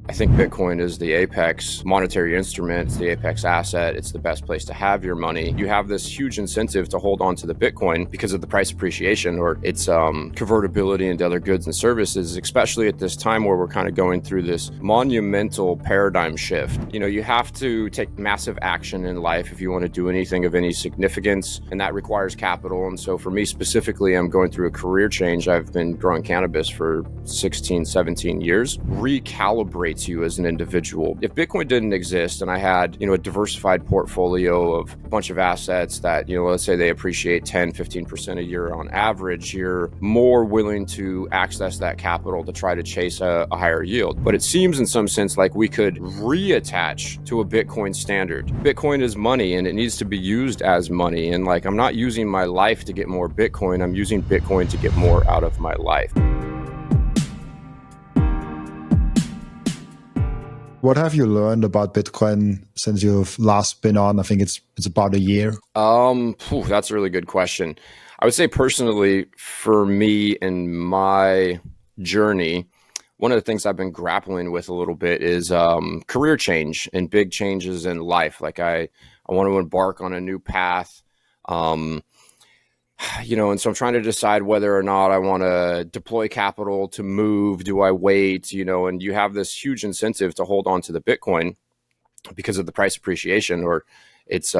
I think Bitcoin is the apex monetary instrument. It's the apex asset. It's the best place to have your money. You have this huge incentive to hold on to the Bitcoin because of the price appreciation or its convertibility into other goods and services, especially at this time where we're kind of going through this monumental paradigm shift. You know, you have to take massive action in life if you want to do anything of any significance, and that requires capital. And so for me specifically, I'm going through a career change. I've been growing cannabis for 16, 17 years. Recalibrate you as an individual. If Bitcoin didn't exist and I had, a diversified portfolio of a bunch of assets that, let's say they appreciate 10, 15% a year on average, you're more willing to access that capital to try to chase a higher yield. But it seems in some sense like we could reattach to a Bitcoin standard. Bitcoin is money and it needs to be used as money. And I'm not using my life to get more Bitcoin. I'm using Bitcoin to get more out of my life. What have you learned about Bitcoin since you've last been on? I think it's about a year. That's a really good question. I would say personally, for me and my journey, one of the things I've been grappling with a little bit is career change and big changes in life. I want to embark on a new path. And so I'm trying to decide whether or not I want to deploy capital to move. Do I wait? And you have this huge incentive to hold on to the Bitcoin because of the price appreciation or its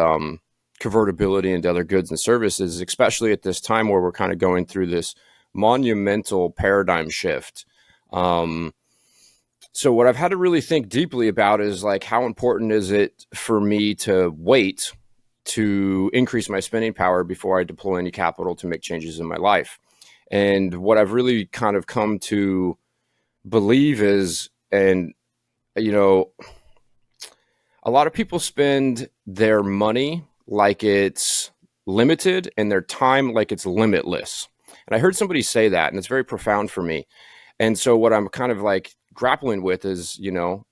convertibility into other goods and services, especially at this time where we're kind of going through this monumental paradigm shift. So what I've had to really think deeply about is how important is it for me to wait to increase my spending power before I deploy any capital to make changes in my life. And what I've really kind of come to believe is, a lot of people spend their money like it's limited and their time like it's limitless. And I heard somebody say that, and it's very profound for me. And so what I'm kind of grappling with is,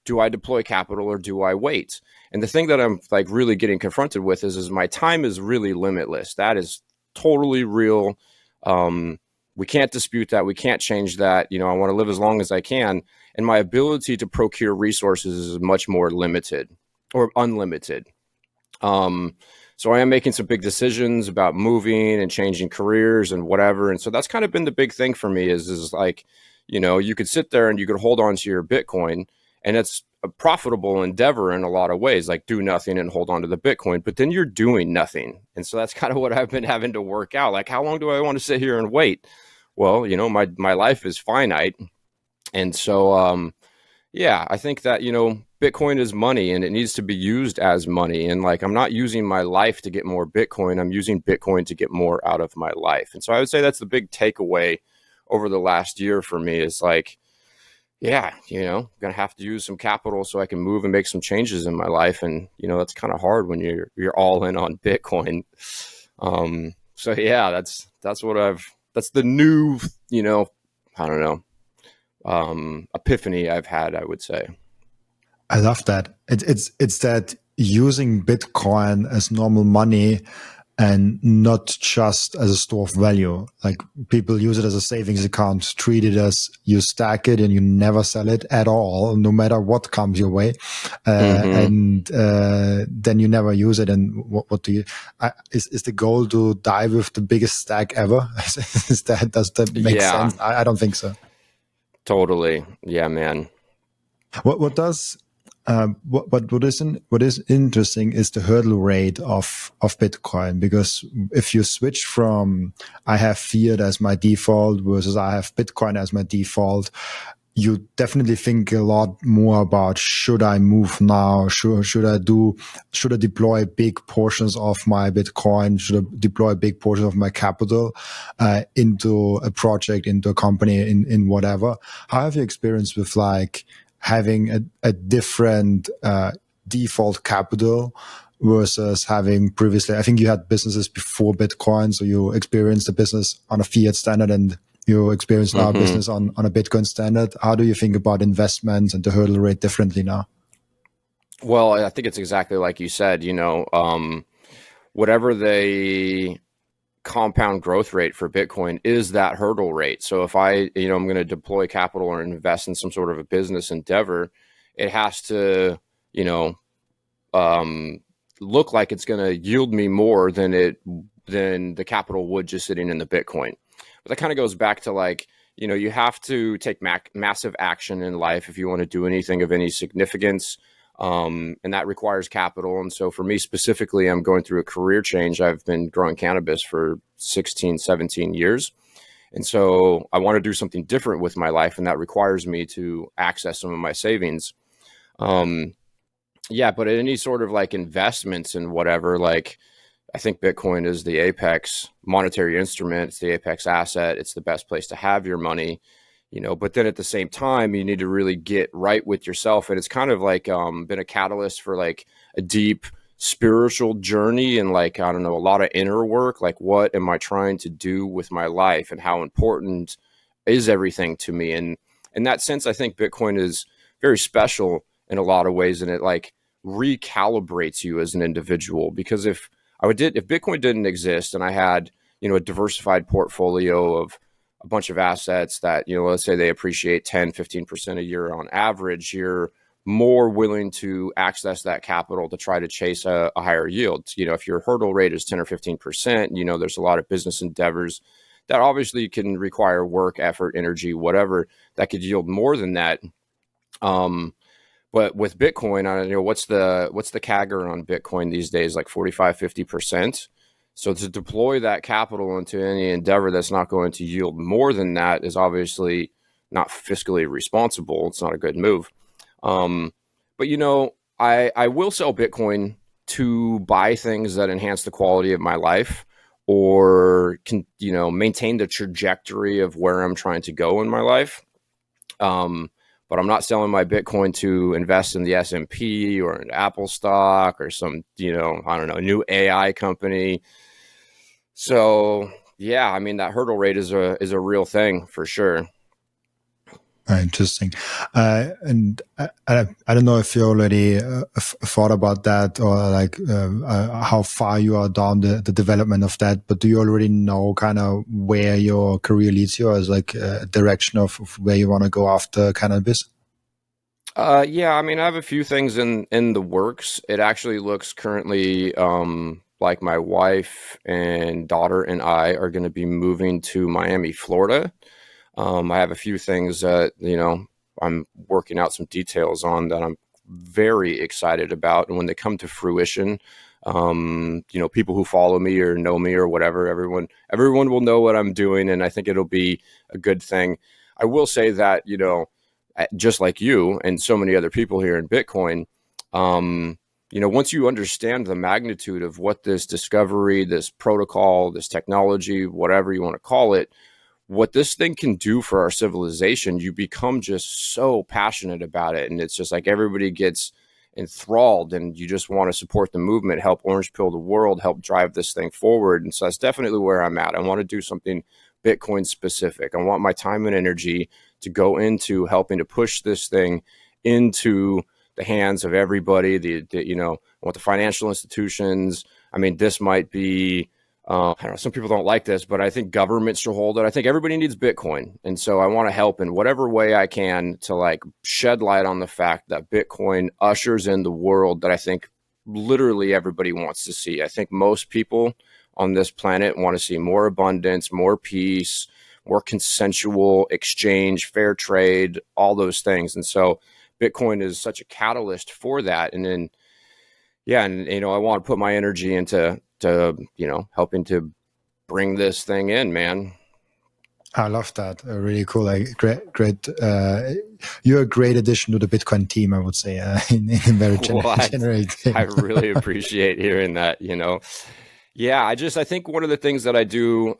do I deploy capital or do I wait? And the thing that I'm really getting confronted with is my time is really limitless. That is totally real. We can't dispute that. We can't change that. I want to live as long as I can. And my ability to procure resources is much more limited or unlimited. So I am making some big decisions about moving and changing careers and whatever. And so that's kind of been the big thing for me is you could sit there and you could hold on to your Bitcoin, and it's a profitable endeavor in a lot of ways, do nothing and hold on to the Bitcoin, but then you're doing nothing. And so that's kind of what I've been having to work out. How long do I want to sit here and wait? Well, my life is finite. And so, I think that, Bitcoin is money and it needs to be used as money. And I'm not using my life to get more Bitcoin. I'm using Bitcoin to get more out of my life. And so I would say that's the big takeaway over the last year for me is I'm going to have to use some capital so I can move and make some changes in my life. And, that's kind of hard when you're all in on Bitcoin. That's the new, epiphany I've had, I would say. I love that. It's that using Bitcoin as normal money and not just as a store of value. People use it as a savings account, treat it as you stack it and you never sell it at all, no matter what comes your way. And then you never use it. And what do you, is the goal to die with the biggest stack ever? Does that make sense? I don't think so. Totally. Yeah, man. What is interesting is the hurdle rate of Bitcoin, because if you switch from I have Fiat as my default versus I have Bitcoin as my default, you definitely think a lot more about, should I move now? Should I deploy big portions of my Bitcoin? Should I deploy big portions of my capital into a project, into a company, in whatever? How have you experienced with having a different default capital versus having previously? I think you had businesses before Bitcoin, so you experienced the business on a fiat standard and you experience now business on a Bitcoin standard. How do you think about investments and the hurdle rate differently now? Well, I think it's exactly like you said, whatever the compound growth rate for Bitcoin is that hurdle rate. So if I'm going to deploy capital or invest in some sort of a business endeavor, it has to, you know, um, look like it's going to yield me more than the capital would just sitting in the Bitcoin. But that kind of goes back to like, you know, you have to take massive action in life if you want to do anything of any significance. And that requires capital. And so for me specifically, I'm going through a career change. I've been growing cannabis for 16, 17 years. And so I want to do something different with my life. And that requires me to access some of my savings. Um, yeah, but any sort of like investments and whatever, like I think Bitcoin is the apex monetary instrument. It's the apex asset. It's the best place to have your money, you know, but then at the same time, you need to really get right with yourself. And it's kind of like been a catalyst for like a deep spiritual journey and like, I don't know, a lot of inner work. Like, what am I trying to do with my life and how important is everything to me? And in that sense, I think Bitcoin is very special in a lot of ways. And it like recalibrates you as an individual, because if Bitcoin didn't exist and I had, you know, a diversified portfolio of a bunch of assets that, you know, let's say they appreciate 10, 15% a year on average, you're more willing to access that capital to try to chase a higher yield. You know, if your hurdle rate is 10 or 15%, you know, there's a lot of business endeavors that obviously can require work, effort, energy, whatever, that could yield more than that. But with Bitcoin, I don't know, what's the CAGR on Bitcoin these days, like 45, 50%. So to deploy that capital into any endeavor that's not going to yield more than that is obviously not fiscally responsible. It's not a good move. But you know, I will sell Bitcoin to buy things that enhance the quality of my life or can, you know, maintain the trajectory of where I'm trying to go in my life. But I'm not selling my Bitcoin to invest in the S&P or an Apple stock or some, you know, I don't know, new AI company. So yeah, I mean, that hurdle rate is a real thing for sure. Interesting. And I don't know if you already thought about that or like how far you are down the development of that, but do you already know kind of where your career leads you as like a direction of where you want to go after cannabis? Yeah, I mean, I have a few things in the works. It actually looks currently like my wife and daughter and I are going to be moving to Miami, Florida. I have a few things that, you know, I'm working out some details on that I'm very excited about. And when they come to fruition, you know, people who follow me or know me or whatever, everyone will know what I'm doing. And I think it'll be a good thing. I will say that, you know, just like you and so many other people here in Bitcoin, you know, once you understand the magnitude of what this discovery, this protocol, this technology, whatever you want to call it, what this thing can do for our civilization, you become just so passionate about it. And it's just like everybody gets enthralled and you just want to support the movement, help orange pill the world, help drive this thing forward. And so that's definitely where I'm at. I want to do something Bitcoin specific. I want my time and energy to go into helping to push this thing into the hands of everybody. You know, I want the financial institutions. I mean, this might be, I don't know, some people don't like this, but I think governments should hold it. I think everybody needs Bitcoin. And so I want to help in whatever way I can to like shed light on the fact that Bitcoin ushers in the world that I think literally everybody wants to see. I think most people on this planet want to see more abundance, more peace, more consensual exchange, fair trade, all those things. And so Bitcoin is such a catalyst for that. And then, yeah, and you know, I want to put my energy into you know, helping to bring this thing in, man. I love that. Really cool. Like great. You're a great addition to the Bitcoin team, I would say, in a very Well, I generating. really appreciate hearing that, you know. Yeah, I think one of the things that I do,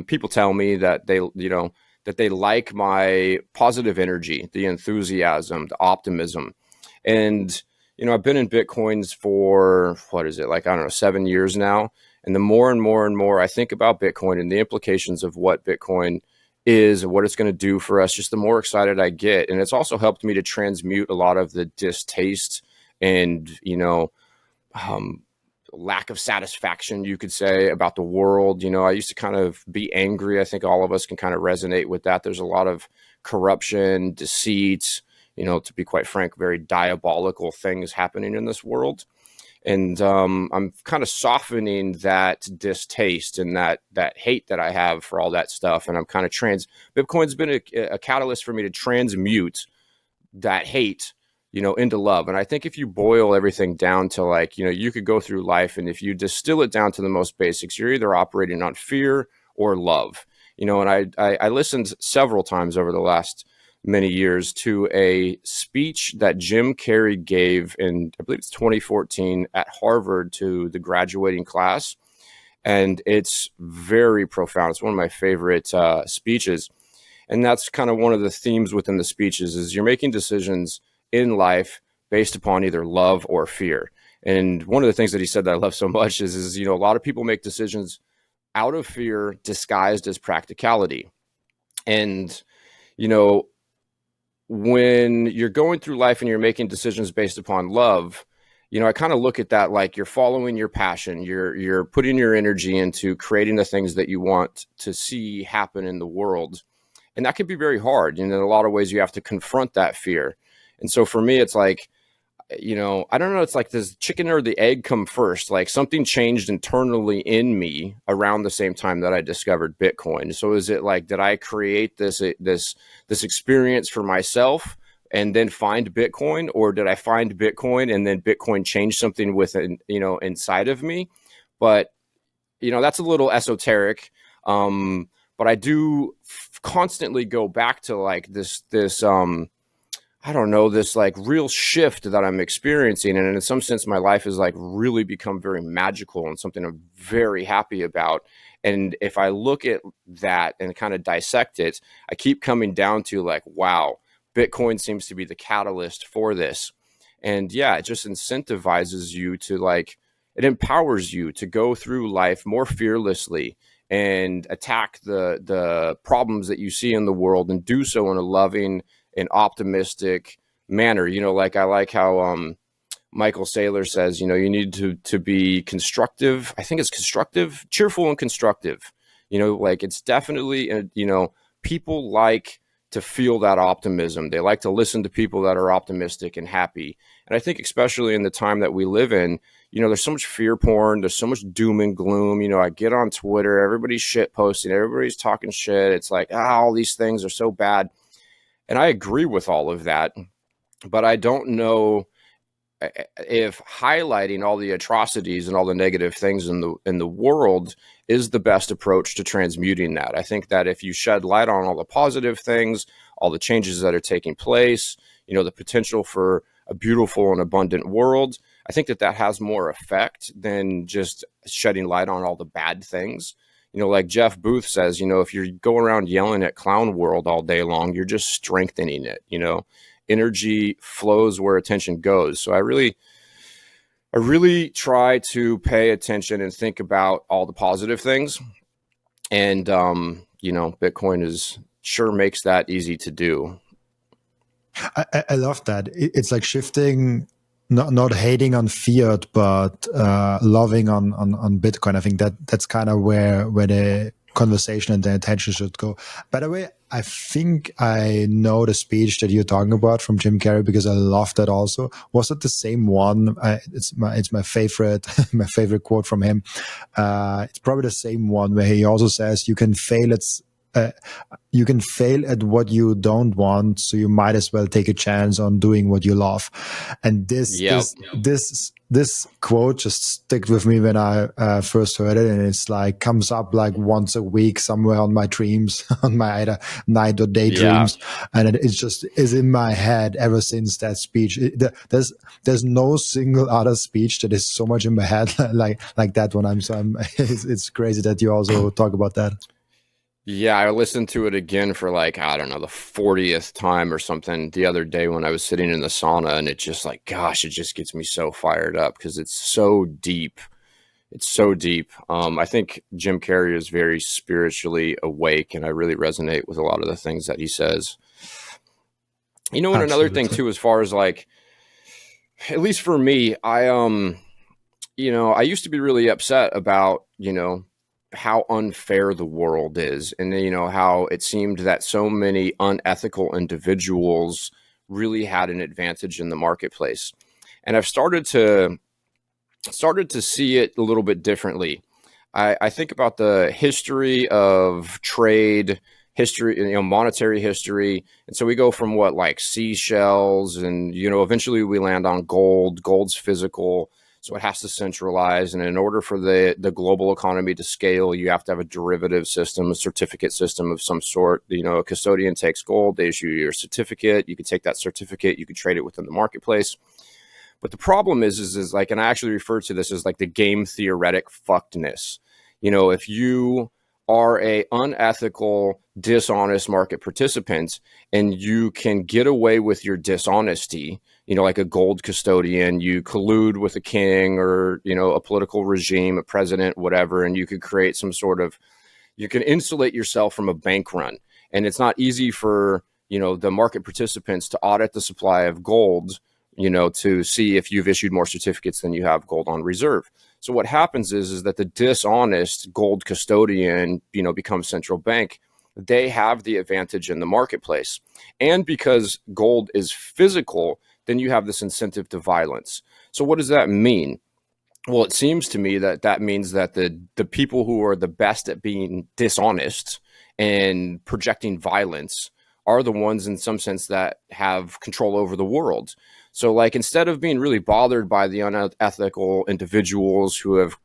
people tell me that they, you know, that they like my positive energy, the enthusiasm, the optimism. And, you know, I've been in Bitcoins for, what is it, like, I don't know, 7 years now. And the more and more and more I think about Bitcoin and the implications of what Bitcoin is and what it's going to do for us, just the more excited I get. And it's also helped me to transmute a lot of the distaste and, you know, um, lack of satisfaction, you could say, about the world. You know, I used to kind of be angry. I think all of us can kind of resonate with that. There's a lot of corruption, deceit, to be quite frank, very diabolical things happening in this world. And I'm kind of softening that distaste and that hate that I have for all that stuff. And I'm kind of Bitcoin's been a catalyst for me to transmute that hate, into love. And I think if you boil everything down to like, you could go through life, and if you distill it down to the most basics, you're either operating on fear or love. And I listened several times over the last many years to a speech that Jim Carrey gave in, I believe it's 2014 at Harvard to the graduating class. And it's very profound. It's one of my favorite speeches. And that's kind of one of the themes within the speeches is you're making decisions in life based upon either love or fear. And one of the things that he said that I love so much is a lot of people make decisions out of fear disguised as practicality. And, when you're going through life and you're making decisions based upon love, I kind of look at that like you're following your passion. You're putting your energy into creating the things that you want to see happen in the world. And that can be very hard. And in a lot of ways, you have to confront that fear. And so for me, it's like, I don't know, it's like this chicken or the egg come first. Like something changed internally in me around the same time that I discovered Bitcoin. So is it like, did I create this experience for myself and then find Bitcoin, or did I find Bitcoin and then Bitcoin changed something within, inside of me? But, that's a little esoteric. But I do constantly go back to like this I don't know, this like real shift that I'm experiencing. And in some sense, my life has like really become very magical and something I'm very happy about. And if I look at that and kind of dissect it, I keep coming down to like, wow, Bitcoin seems to be the catalyst for this. And yeah, it just incentivizes you to like, it empowers you to go through life more fearlessly and attack the problems that you see in the world and do so in a loving and optimistic manner. Like I like how Michael Saylor says, you need to be constructive. I think it's constructive, cheerful and constructive. Like it's definitely, people like to feel that optimism. They like to listen to people that are optimistic and happy. And I think especially in the time that we live in, there's so much fear porn. There's so much doom and gloom. I get on Twitter, everybody's shit posting, everybody's talking shit. It's like, all these things are so bad. And I agree with all of that, but I don't know if highlighting all the atrocities and all the negative things in the world is the best approach to transmuting that. I think that if you shed light on all the positive things, all the changes that are taking place, the potential for a beautiful and abundant world, I think that has more effect than just shedding light on all the bad things. Like Jeff Booth says, if you go around yelling at clown world all day long, you're just strengthening it. Energy flows where attention goes. So I really try to pay attention and think about all the positive things. And, Bitcoin sure makes that easy to do. I love that. It's like shifting, not hating on fiat, but loving on Bitcoin. I think that's kind of where the conversation and the attention should go. By the way, I think I know the speech that you're talking about from Jim Carrey because I love that also. Was it the same one? It's my favorite my favorite quote from him. It's probably the same one where he also says you can fail at what you don't want, so you might as well take a chance on doing what you love. And this quote just stuck with me when I first heard it, and it's like comes up like once a week somewhere on my dreams, on my either night or day dreams, and it just is in my head ever since that speech. There's no single other speech that is so much in my head like that one. It's crazy that you also talk about that. Yeah, I listened to it again for like, I don't know, the 40th time or something the other day when I was sitting in the sauna, and it just like, gosh, it just gets me so fired up because it's so deep. It's so deep. I think Jim Carrey is very spiritually awake, and I really resonate with a lot of the things that he says. And another thing too, as far as like, at least for me, I used to be really upset about, how unfair the world is, and how it seemed that so many unethical individuals really had an advantage in the marketplace. And I've started to see it a little bit differently. I think about the history of trade, history, monetary history. And so we go from what, like seashells, and, eventually we land on gold. Gold's physical, so it has to centralize. And in order for the global economy to scale, you have to have a derivative system, a certificate system of some sort. A custodian takes gold, they issue your certificate. You can take that certificate, you can trade it within the marketplace. But the problem is like, and I actually refer to this as like the game theoretic fuckedness. If you are a unethical, dishonest market participant and you can get away with your dishonesty, like a gold custodian, you collude with a king or, a political regime, a president, whatever, and you could create you can insulate yourself from a bank run. And it's not easy for, the market participants to audit the supply of gold, to see if you've issued more certificates than you have gold on reserve. So what happens is that the dishonest gold custodian, becomes central bank. They have the advantage in the marketplace. And because gold is physical, then you have this incentive to violence. So what does that mean? Well, it seems to me that means that the people who are the best at being dishonest and projecting violence are the ones in some sense that have control over the world. So like, instead of being really bothered by the unethical individuals who have,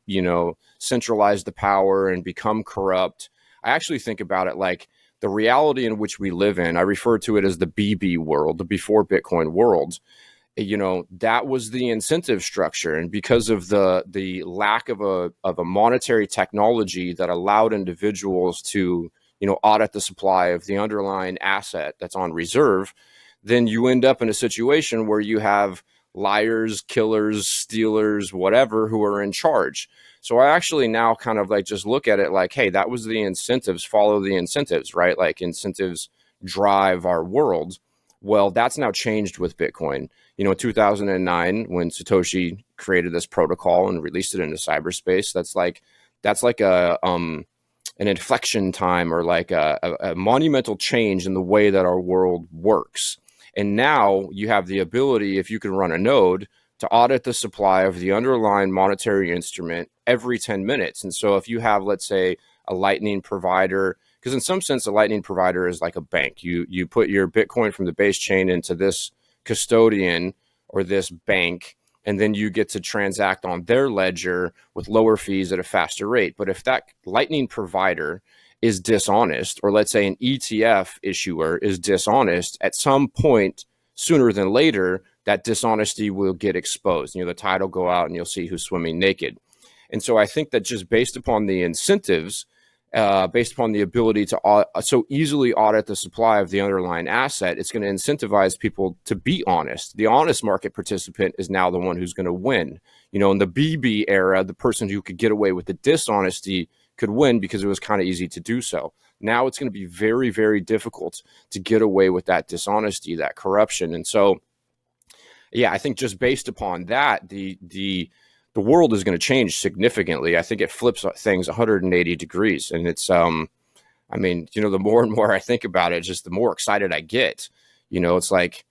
centralized the power and become corrupt, I actually think about it like the reality in which we live in. I refer to it as the BB world, the before Bitcoin world. That was the incentive structure. And because of the lack of a monetary technology that allowed individuals to, audit the supply of the underlying asset that's on reserve, then you end up in a situation where you have liars, killers, stealers, whatever, who are in charge. So I actually now kind of like just look at it like, hey, that was the incentives, follow the incentives, right? Like, incentives drive our world. Well, that's now changed with Bitcoin. In 2009, when Satoshi created this protocol and released it into cyberspace, that's like an inflection time, or like a monumental change in the way that our world works. And now you have the ability, if you can run a node, to audit the supply of the underlying monetary instrument every 10 minutes. And so if you have, let's say, a Lightning provider, because in some sense, a Lightning provider is like a bank. You put your Bitcoin from the base chain into this custodian or this bank, and then you get to transact on their ledger with lower fees at a faster rate. But if that Lightning provider is dishonest, or let's say an ETF issuer is dishonest, at some point sooner than later, that dishonesty will get exposed. The tide will go out and you'll see who's swimming naked. And so I think that just based upon the incentives, based upon the ability to so easily audit the supply of the underlying asset, it's going to incentivize people to be honest. The honest market participant is now the one who's going to win. In the BB era, the person who could get away with the dishonesty could win because it was kind of easy to do so. Now it's going to be very, very difficult to get away with that dishonesty, that corruption. And so, yeah, I think just based upon that, the world is going to change significantly. I think it flips things 180 degrees. And it's, the more and more I think about it, just the more excited I get. It's like,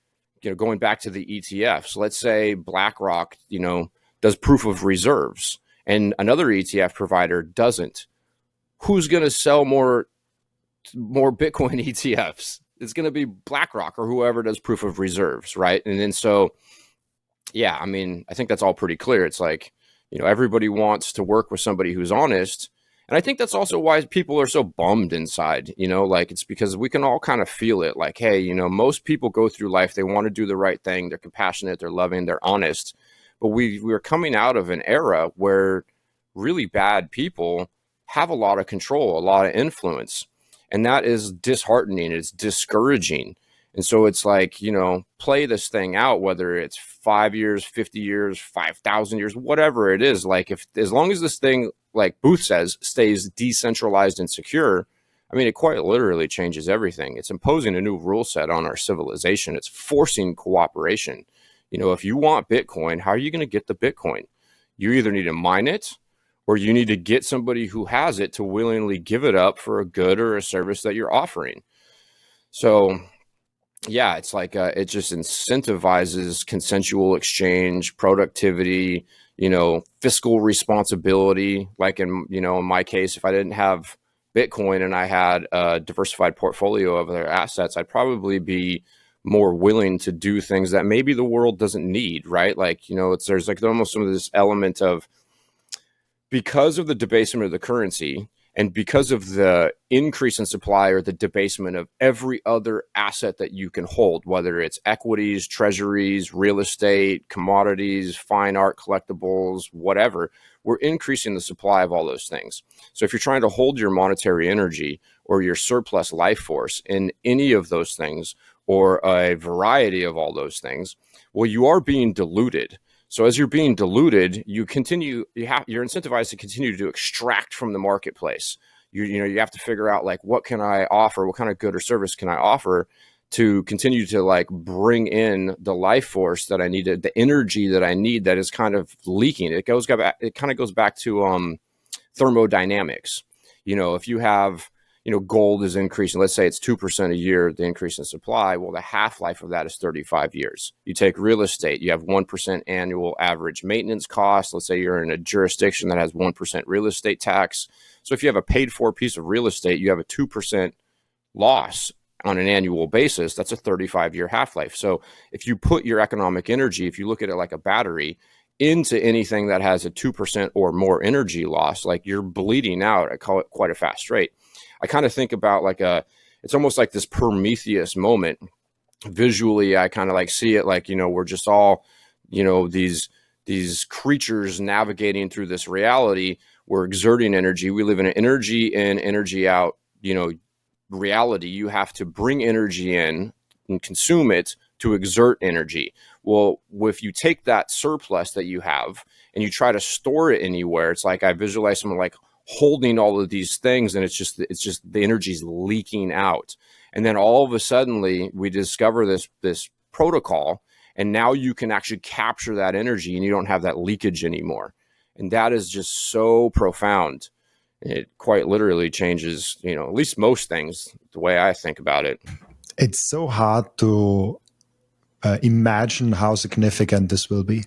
going back to the ETFs, let's say BlackRock, does proof of reserves and another ETF provider doesn't. Who's going to sell more Bitcoin ETFs? It's going to be BlackRock or whoever does proof of reserves, right? And then so, yeah, I think that's all pretty clear. It's like, everybody wants to work with somebody who's honest. And I think that's also why people are so bummed inside, like, it's because we can all kind of feel it. Like, hey, most people go through life, they want to do the right thing. They're compassionate, they're loving, they're honest. But we're coming out of an era where really bad people have a lot of control, a lot of influence. And that is disheartening. It's discouraging. And so it's like, play this thing out, whether it's 5 years, 50 years, 5,000 years, whatever it is. Like, as long as this thing, like Booth says, stays decentralized and secure, it quite literally changes everything. It's imposing a new rule set on our civilization. It's forcing cooperation. If you want Bitcoin, how are you going to get the Bitcoin? You either need to mine it, or you need to get somebody who has it to willingly give it up for a good or a service that you're offering. So, Yeah, it's like it just incentivizes consensual exchange, productivity, fiscal responsibility. Like in my case, if I didn't have Bitcoin and I had a diversified portfolio of other assets, I'd probably be more willing to do things that maybe the world doesn't need, right? Like, there's like almost some of this element of, because of the debasement of the currency and because of the increase in supply or the debasement of every other asset that you can hold, whether it's equities, treasuries, real estate, commodities, fine art, collectibles, whatever, we're increasing the supply of all those things. So if you're trying to hold your monetary energy or your surplus life force in any of those things or a variety of all those things, well, you are being diluted. So as you're being diluted, you're incentivized to continue to extract from the marketplace. You have to figure out, like, what can I offer? What kind of good or service can I offer to continue to, like, bring in the life force that I need, the energy that I need that is kind of leaking. It kind of goes back to thermodynamics. If you have, gold is increasing, let's say it's 2% a year, the increase in supply. Well, the half-life of that is 35 years. You take real estate, you have 1% annual average maintenance cost. Let's say you're in a jurisdiction that has 1% real estate tax. So if you have a paid for piece of real estate, you have a 2% loss on an annual basis. That's a 35-year half-life. So if you put your economic energy, if you look at it like a battery, into anything that has a 2% or more energy loss, like, you're bleeding out at quite a fast rate. I kind of think about it's almost like this Prometheus moment. Visually, I kind of like see it like, we're just all, these creatures navigating through this reality. We're exerting energy. We live in an energy in, energy out, reality. You have to bring energy in and consume it to exert energy. Well, if you take that surplus that you have and you try to store it anywhere, it's like I visualize someone like holding all of these things, and it's just the energy's leaking out. And then all of a sudden we discover this protocol, and now you can actually capture that energy and you don't have that leakage anymore. And that is just so profound. It quite literally changes, at least most things, the way I think about it. It's so hard to imagine how significant this will be.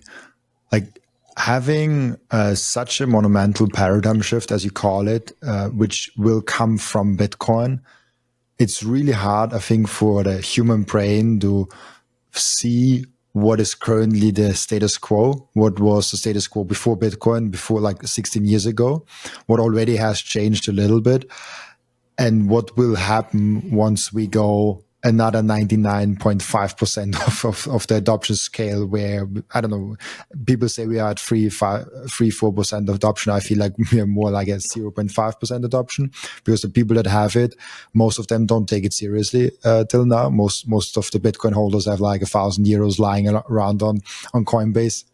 Like, having such a monumental paradigm shift, as you call it, which will come from Bitcoin, it's really hard, I think, for the human brain to see what is currently the status quo, what was the status quo before Bitcoin, before like 16 years ago, what already has changed a little bit, and what will happen once we go another 99.5% of the adoption scale, where, I don't know, people say we are at 4% adoption. I feel like we are more like at 0.5% adoption, because the people that have it, most of them don't take it seriously till now. Most of the Bitcoin holders have like €1,000 lying around on Coinbase.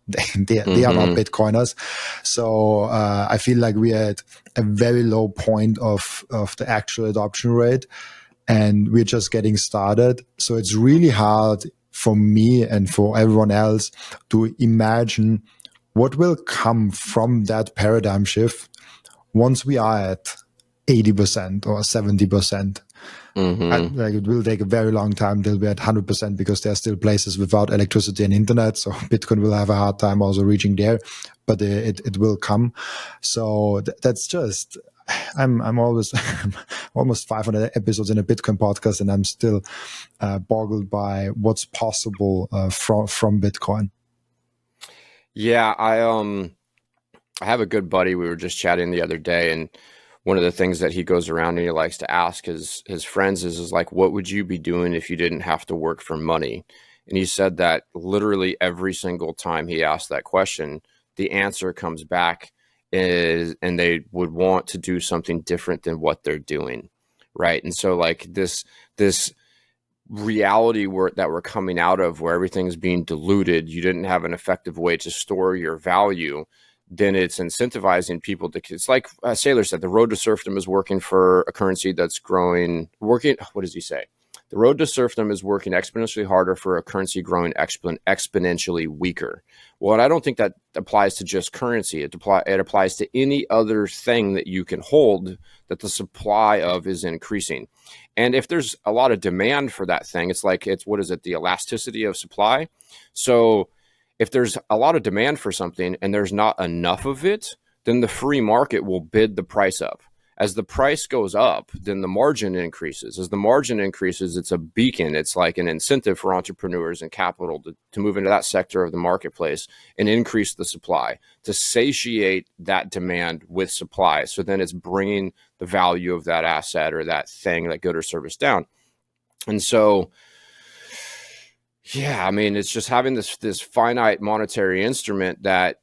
They are not Bitcoiners. So I feel like we are at a very low point of the actual adoption rate, and we're just getting started. So it's really hard for me and for everyone else to imagine what will come from that paradigm shift once we are at 80% or 70%. Like, it will take a very long time till we're at 100%, because there are still places without electricity and internet. So Bitcoin will have a hard time also reaching there, but it will come. So that's just, I'm always almost 500 episodes in a Bitcoin podcast, and I'm still boggled by what's possible from Bitcoin. Yeah, I have a good buddy. We were just chatting the other day, and one of the things that he goes around and he likes to ask his friends is like, what would you be doing if you didn't have to work for money? And he said that literally every single time he asked that question, the answer comes back and they would want to do something different than what they're doing. Right. And so, like, this reality that we're coming out of, where everything's being diluted, you didn't have an effective way to store your value, then it's incentivizing people to, it's like Seyr said, the road to serfdom is working for a currency that's working. What does he say? The road to serfdom is working exponentially harder for a currency growing exponentially weaker. Well, and I don't think that applies to just currency. It applies to any other thing that you can hold that the supply of is increasing. And if there's a lot of demand for that thing, it's what is it? The elasticity of supply. So if there's a lot of demand for something and there's not enough of it, then the free market will bid the price up. As the price goes up, then the margin increases. As the margin increases, it's a beacon. It's like an incentive for entrepreneurs and capital to move into that sector of the marketplace and increase the supply, to satiate that demand with supply. So then it's bringing the value of that asset or that thing, that good or service down. And so, yeah, I mean, it's just having this finite monetary instrument that,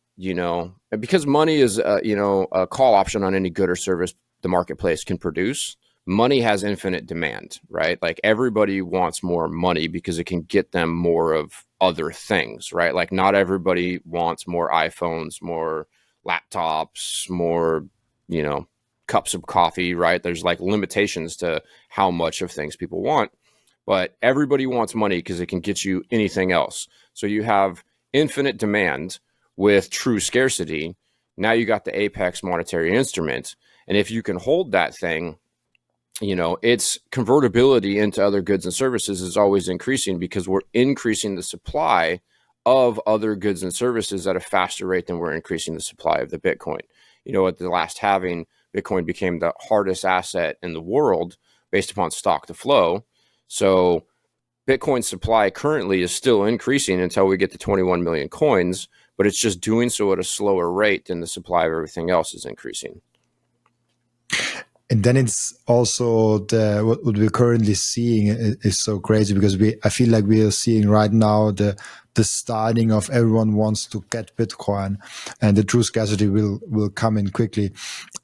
because money is, a call option on any good or service the marketplace can produce. Money has infinite demand, right? Like everybody wants more money because it can get them more of other things, right? Like not everybody wants more iPhones, more laptops, more, cups of coffee, right? There's like limitations to how much of things people want, but everybody wants money because it can get you anything else. So you have infinite demand with true scarcity. Now you got the apex monetary instrument. And if you can hold that thing, its convertibility into other goods and services is always increasing because we're increasing the supply of other goods and services at a faster rate than we're increasing the supply of the Bitcoin. At the last halving, Bitcoin became the hardest asset in the world based upon stock to flow. So Bitcoin supply currently is still increasing until we get to 21 million coins, but it's just doing so at a slower rate than the supply of everything else is increasing. And then it's also what we're currently seeing is so crazy because I feel like we are seeing right now the starting of everyone wants to get Bitcoin, and the true scarcity will come in quickly.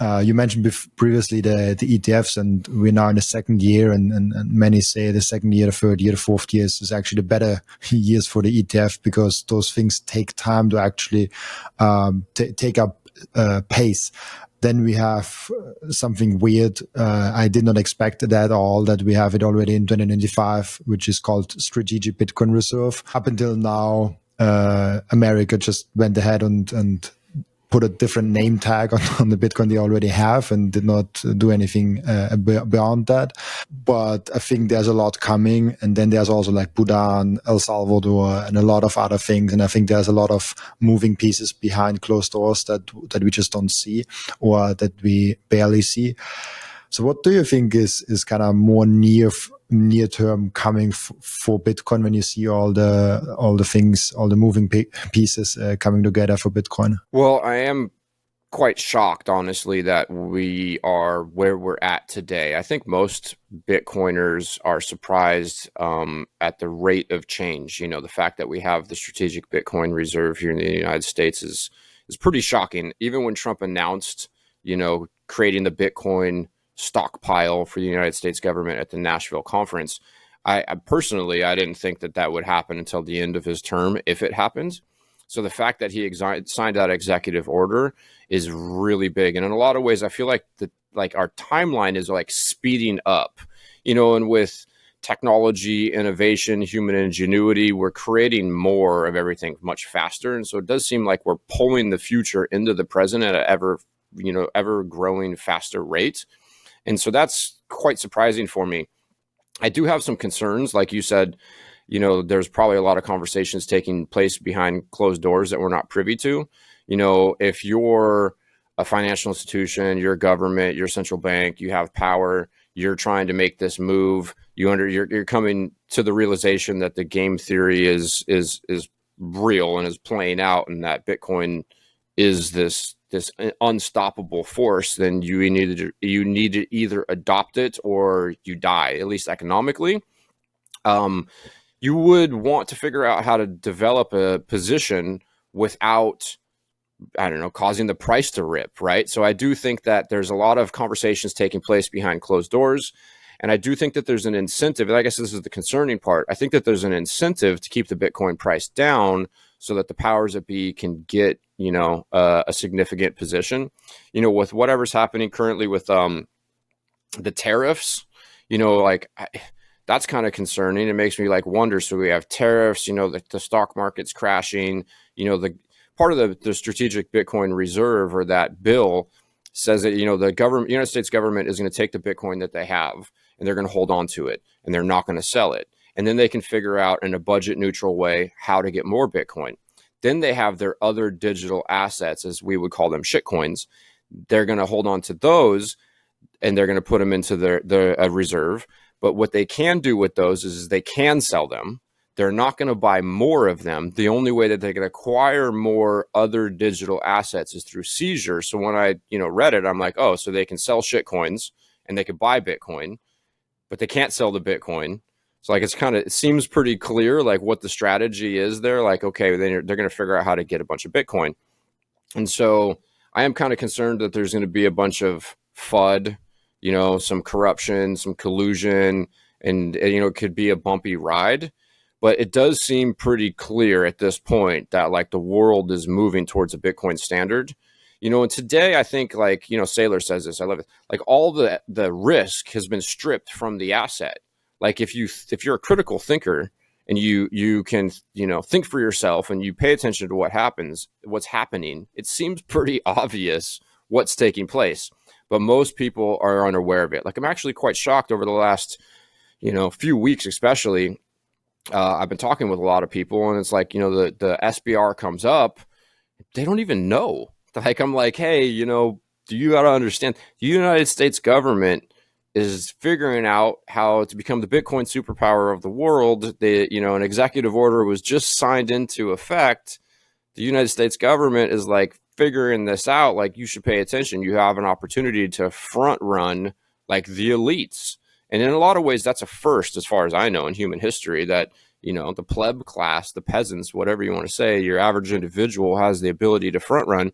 You mentioned previously the ETFs, and we're now in the second year, and many say the second year, the third year, the fourth year is actually the better years for the ETF because those things take time to actually take up pace. Then we have something weird. I did not expect that at all, that we have it already in 2025, which is called Strategic Bitcoin Reserve. Up until now, America just went ahead and put a different name tag on the Bitcoin they already have and did not do anything beyond that. But I think there's a lot coming. And then there's also like Bhutan, El Salvador, and a lot of other things. And I think there's a lot of moving pieces behind closed doors that we just don't see or that we barely see. So what do you think is kind of more near term coming for Bitcoin when you see all the things, all the moving pieces coming together for Bitcoin? Well, I am quite shocked, honestly, that we are where we're at today. I think most Bitcoiners are surprised at the rate of change. The fact that we have the strategic Bitcoin reserve here in the United States is pretty shocking. Even when Trump announced, creating the Bitcoin stockpile for the United States government at the Nashville conference, I personally didn't think that would happen until the end of his term, if it happened. So the fact that he signed that executive order is really big. And in a lot of ways, I feel like our timeline is like speeding up, and with technology, innovation, human ingenuity, we're creating more of everything much faster. And so it does seem like we're pulling the future into the present at an ever growing faster rate. And so that's quite surprising for me. I do have some concerns. Like you said, there's probably a lot of conversations taking place behind closed doors that we're not privy to. If you're a financial institution, you're a government, you're a central bank, you have power, you're trying to make this move, you're coming to the realization that the game theory is real and is playing out, and that Bitcoin is this unstoppable force, then you need to either adopt it or you die, at least economically. You would want to figure out how to develop a position without, causing the price to rip, right? So I do think that there's a lot of conversations taking place behind closed doors. And I do think that there's an incentive, and I guess this is the concerning part. I think that there's an incentive to keep the Bitcoin price down so that the powers that be can get, a significant position, with whatever's happening currently with the tariffs, that's kind of concerning. It makes me like wonder. So we have tariffs, the stock market's crashing, the part of the strategic Bitcoin reserve, or that bill, says that, the government, United States government, is going to take the Bitcoin that they have and they're going to hold on to it and they're not going to sell it. And then they can figure out in a budget neutral way how to get more Bitcoin. Then they have their other digital assets, as we would call them, shitcoins. They're going to hold on to those and they're going to put them into their reserve. But what they can do with those is they can sell them. They're not going to buy more of them. The only way that they can acquire more other digital assets is through seizure. So when I, read it, I'm like, oh, so they can sell shitcoins and they could buy Bitcoin, but they can't sell the Bitcoin. So like, it seems pretty clear, like what the strategy is there. Like, okay, they're going to figure out how to get a bunch of Bitcoin. And so I am kind of concerned that there's going to be a bunch of FUD, some corruption, some collusion, and it could be a bumpy ride. But it does seem pretty clear at this point that like the world is moving towards a Bitcoin standard. And today I think, like, Seyr says this, I love it. Like, all the risk has been stripped from the asset. Like, if you're a critical thinker and you can, think for yourself and you pay attention to what's happening, it seems pretty obvious what's taking place. But most people are unaware of it. Like, I'm actually quite shocked over the last, few weeks, especially. I've been talking with a lot of people, and it's like, the SBR comes up, they don't even know. Like, I'm like, hey, do you got to understand, the United States government is figuring out how to become the Bitcoin superpower of the world. An executive order was just signed into effect. The United States government is like figuring this out. Like, you should pay attention. You have an opportunity to front run like the elites. And in a lot of ways, that's a first, as far as I know, in human history, that, the pleb class, the peasants, whatever you want to say, your average individual has the ability to front run.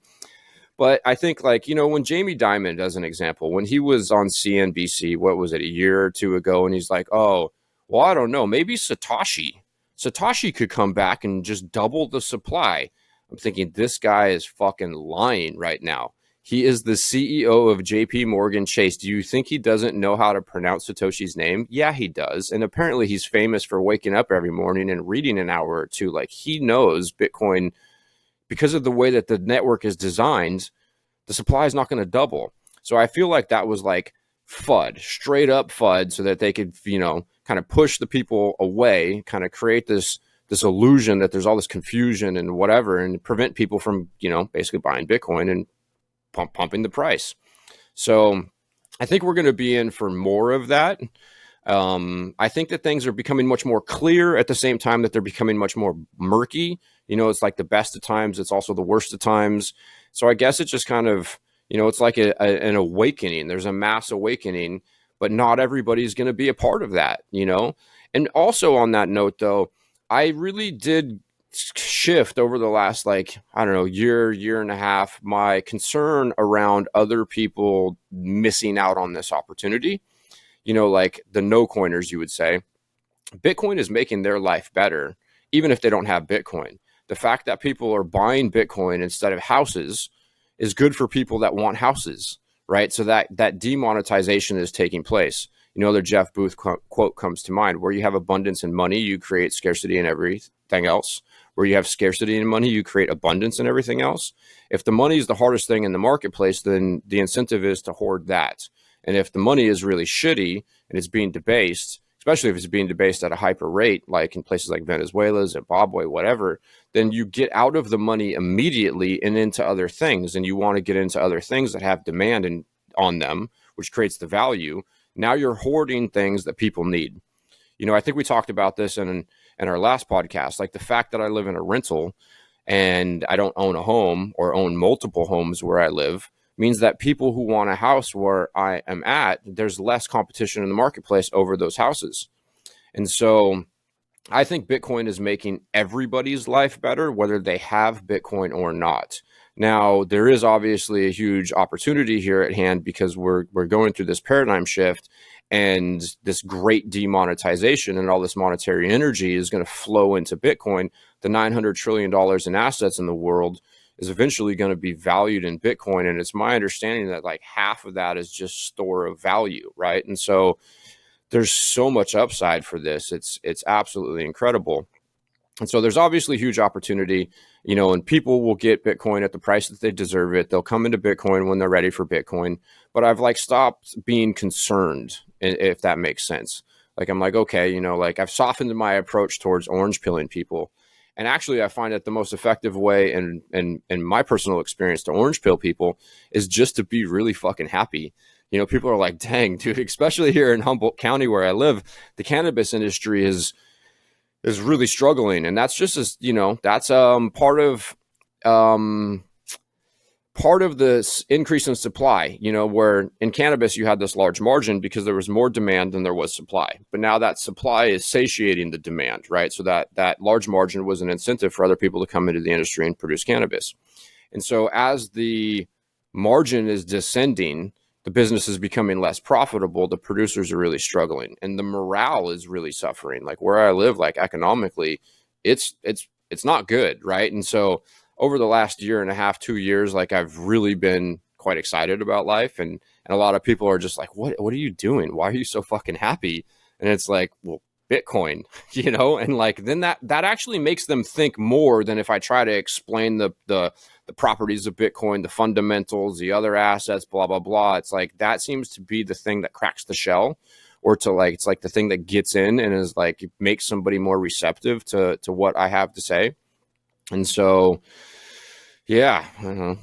But I think, like, when Jamie Dimon, as an example, when he was on CNBC, what was it, a year or two ago, and he's like, oh, well, I don't know, maybe Satoshi could come back and just double the supply. I'm thinking, this guy is fucking lying right now. He is the CEO of JP Morgan Chase. Do you think he doesn't know how to pronounce Satoshi's name? Yeah, he does. And apparently he's famous for waking up every morning and reading an hour or two. Like, he knows Bitcoin, because of the way that the network is designed, the supply is not going to double. So I feel like that was like FUD, straight up FUD, so that they could, kind of push the people away, kind of create this illusion that there's all this confusion and whatever, and prevent people from, basically buying Bitcoin and pumping the price. So I think we're going to be in for more of that. I think that things are becoming much more clear at the same time that they're becoming much more murky. It's like the best of times, it's also the worst of times. So I guess it's just kind of, it's like an awakening. There's a mass awakening, but not everybody's going to be a part of that, And also on that note, though, I really did shift over the last, like, I don't know, year and a half, my concern around other people missing out on this opportunity. Like the no coiners, you would say. Bitcoin is making their life better, even if they don't have Bitcoin. The fact that people are buying Bitcoin instead of houses is good for people that want houses, right? So that demonetization is taking place. The Jeff Booth quote comes to mind: where you have abundance in money, you create scarcity in everything else. Where you have scarcity in money, you create abundance in everything else. If the money is the hardest thing in the marketplace, then the incentive is to hoard that. And if the money is really shitty and it's being debased, especially if it's being debased at a hyper rate, like in places like Venezuela, Zimbabwe, whatever, then you get out of the money immediately and into other things. And you want to get into other things that have demand on them, which creates the value. Now you're hoarding things that people need. I think we talked about this in our last podcast, like the fact that I live in a rental and I don't own a home or own multiple homes where I live means that people who want a house where I am at, there's less competition in the marketplace over those houses. And so I think Bitcoin is making everybody's life better, whether they have Bitcoin or not. Now, there is obviously a huge opportunity here at hand because we're going through this paradigm shift, and this great demonetization and all this monetary energy is going to flow into Bitcoin. The $900 trillion in assets in the world is eventually going to be valued in Bitcoin. And it's my understanding that like half of that is just store of value, right? And so there's so much upside for this. It's absolutely incredible. And so there's obviously huge opportunity, and people will get Bitcoin at the price that they deserve it. They'll come into Bitcoin when they're ready for Bitcoin. But I've stopped being concerned, if that makes sense. I'm like, okay, I've softened my approach towards orange pilling people. And actually, I find that the most effective way, in my personal experience, to orange pill people is just to be really fucking happy. People are like, dang, dude, especially here in Humboldt County where I live, the cannabis industry is really struggling. And that's just as, that's part of this increase in supply, where in cannabis you had this large margin because there was more demand than there was supply. But now that supply is satiating the demand, right? So that large margin was an incentive for other people to come into the industry and produce cannabis. And so as the margin is descending, the business is becoming less profitable. The producers are really struggling, and the morale is really suffering. Where I live, economically, it's not good, right? And so over the last year and a half, 2 years, I've really been quite excited about life, and a lot of people are just like, what are you doing? Why are you so fucking happy? And it's like, well, Bitcoin, and then that actually makes them think more than if I try to explain the properties of Bitcoin, the fundamentals, the other assets, blah, blah, blah. It's like, that seems to be the thing that cracks the shell, or it's the thing that gets in and is makes somebody more receptive to what I have to say. And so, yeah, I don't know,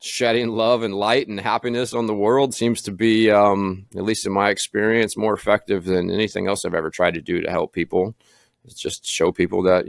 shedding love and light and happiness on the world seems to be, at least in my experience, more effective than anything else I've ever tried to do to help people. It's just show people that,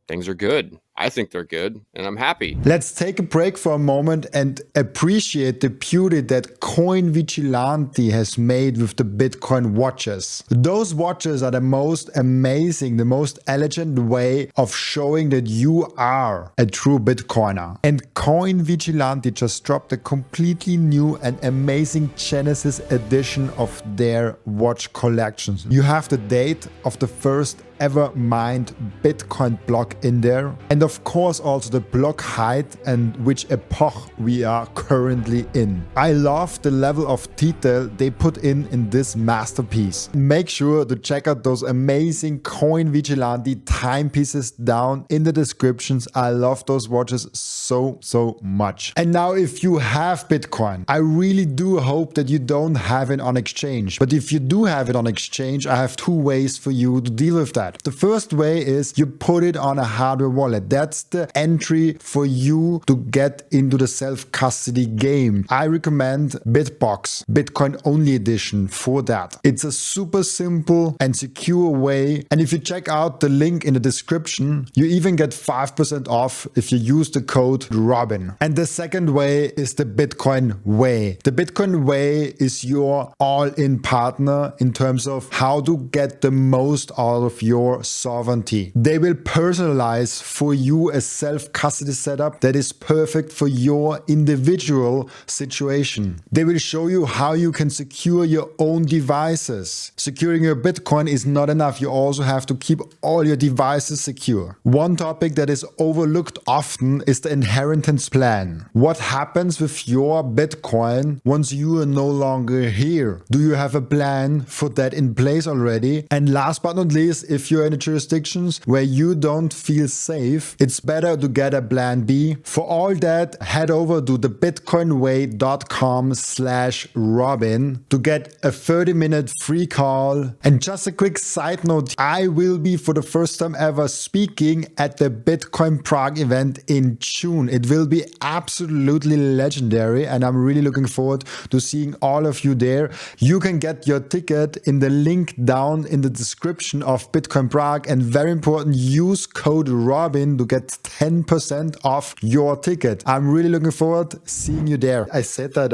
things are good. I think they're good, and I'm happy. Let's take a break for a moment and appreciate the beauty that Coin Vigilante has made with the Bitcoin watches. Those watches are the most amazing, the most elegant way of showing that you are a true Bitcoiner. And Coin Vigilante just dropped a completely new and amazing Genesis edition of their watch collections. You have the date of the first ever mined Bitcoin block in there, and of course also the block height and which epoch we are currently in. I love the level of detail they put in this masterpiece. Make sure to check out those amazing Coin Vigilante timepieces down in the descriptions. I love those watches so much. And now, if you have Bitcoin, I really do hope that you don't have it on exchange. But if you do have it on exchange, I have two ways for you to deal with that. The first way is you put it on a hardware wallet. That's the entry for you to get into the self-custody game. I recommend BitBox, Bitcoin only edition, for that. It's a super simple and secure way. And if you check out the link in the description, you even get 5% off if you use the code Robin. And the second way is the Bitcoin Way. The Bitcoin Way is your all-in partner in terms of how to get the most out of your sovereignty. They will personalize for you a self-custody setup that is perfect for your individual situation. They will show you how you can secure your own devices. Securing your Bitcoin is not enough. You also have to keep all your devices secure. One topic that is overlooked often is the inheritance plan. What happens with your Bitcoin once you are no longer here? Do you have a plan for that in place already? And last but not least, if you're in the jurisdictions where you don't feel safe, it's better to get a plan B. For all that, head over to thebitcoinway.com/Robin to get a 30-minute free call. And just a quick side note, I will be for the first time ever speaking at the Bitcoin Prague event in June. It will be absolutely legendary, and I'm really looking forward to seeing all of you there. You can get your ticket in the link down in the description of Bitcoin Prague, and very important, use code Robin to get 10% off your ticket. I'm really looking forward seeing you there. I said that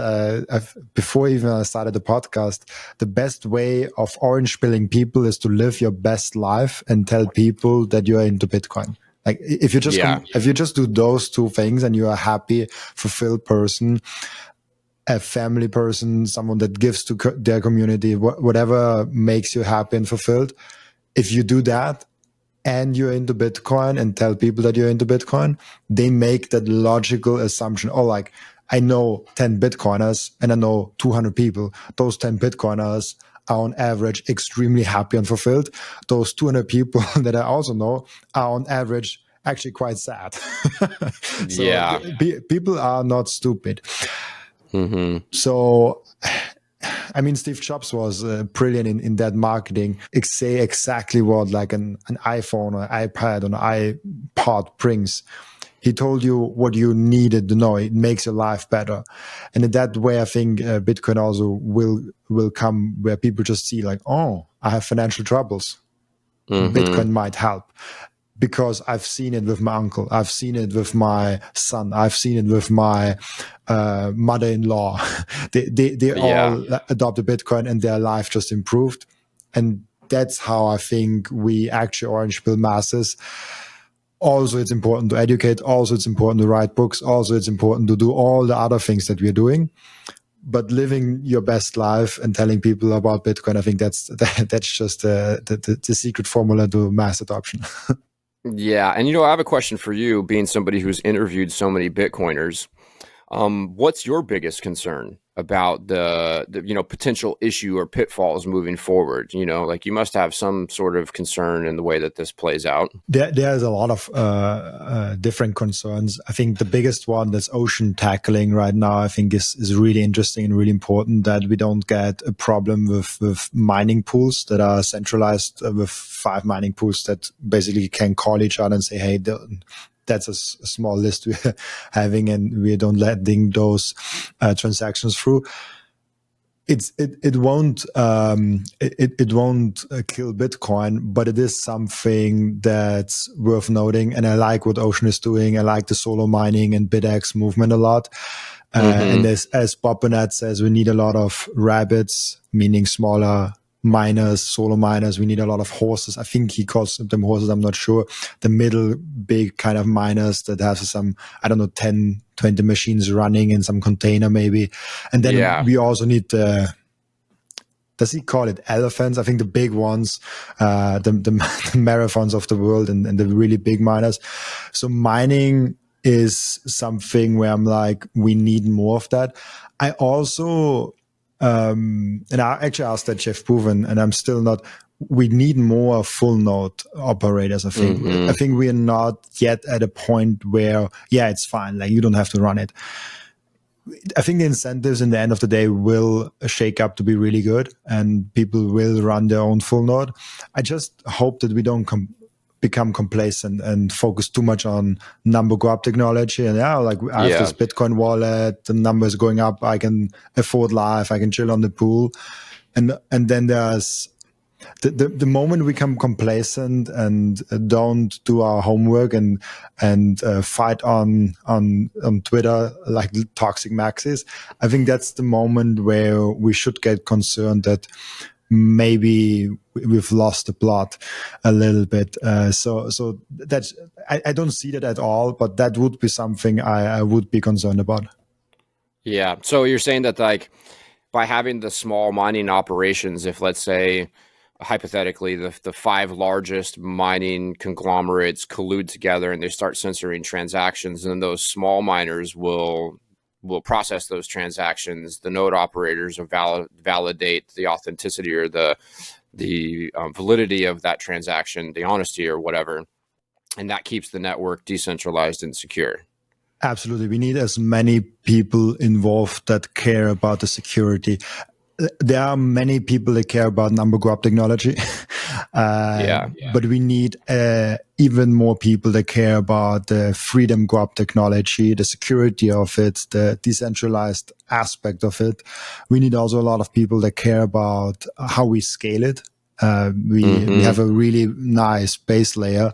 before even I started the podcast, the best way of orange pilling people is to live your best life and tell people that you're into Bitcoin. Like if you just if you just do those two things and you are a happy, fulfilled person, a family person, someone that gives to their community, whatever makes you happy and fulfilled. If you do that and you're into Bitcoin and tell people that you're into Bitcoin, they make that logical assumption. Oh, like I know 10 Bitcoiners and I know 200 people. Those 10 Bitcoiners are on average extremely happy and fulfilled. Those 200 people that I also know are on average actually quite sad. So Yeah. people are not stupid. Mm-hmm. So, I mean, Steve Jobs was brilliant in that marketing. Say exactly what like an iPhone or iPad or an iPod brings. He told you what you needed to know. It makes your life better. And in that way, I think Bitcoin also will come where people just see like, oh, I have financial troubles. Mm-hmm. Bitcoin might help. Because I've seen it with my uncle, I've seen it with my son, I've seen it with my mother-in-law. They Yeah. all adopted Bitcoin and their life just improved. And that's how I think we actually orange pill masses. Also, it's important to educate. Also, it's important to write books. Also, it's important to do all the other things that we're doing. But living your best life and telling people about Bitcoin, I think that's just the secret formula to mass adoption. Yeah. And, I have a question for you, being somebody who's interviewed so many Bitcoiners. What's your biggest concern about the potential issue or pitfalls moving forward? Like you must have some sort of concern in the way that this plays out. There's a lot of different concerns. I think the biggest one that's ocean tackling right now, I think is really interesting and really important, that we don't get a problem with mining pools that are centralized with 5 mining pools that basically can call each other and say, hey, that's a small list we're having and we don't letting those transactions through. It won't kill Bitcoin, but it is something that's worth noting. And I like what Ocean is doing. I like the solo mining and BitX movement a lot. And as Bob Burnett says, we need a lot of rabbits, meaning smaller miners, solo miners. We need a lot of horses. I think he calls them horses. I'm not sure. The middle big kind of miners that have some, I don't know, 10, 20 machines running in some container maybe. And then we also need does he call it elephants? I think the big ones, the marathons of the world and the really big miners. So mining is something where I'm like, we need more of that. I also, and I actually asked that Jeff Proven, and I'm still not, we need more full node operators. I think we are not yet at a point where, it's fine. Like you don't have to run it. I think the incentives in the end of the day will shake up to be really good and people will run their own full node. I just hope that we don't become complacent and focus too much on number grab technology. And I have this Bitcoin wallet, the number is going up, I can afford life, I can chill on the pool. And then there's the moment we become complacent and don't do our homework and fight on Twitter like toxic maxis, I think that's the moment where we should get concerned that maybe we've lost the plot a little bit. So that's I don't see that at all, but that would be something I would be concerned about. Yeah. So you're saying that like by having the small mining operations, if let's say hypothetically the 5 largest mining conglomerates collude together and they start censoring transactions, and those small miners will process those transactions, the node operators will validate the authenticity or the validity of that transaction, the honesty or whatever, and that keeps the network decentralized and secure. Absolutely. We need as many people involved that care about the security. There are many people that care about number grab technology, but we need even more people that care about the freedom grab technology, the security of it, the decentralized aspect of it. We need also a lot of people that care about how we scale it. We have a really nice base layer.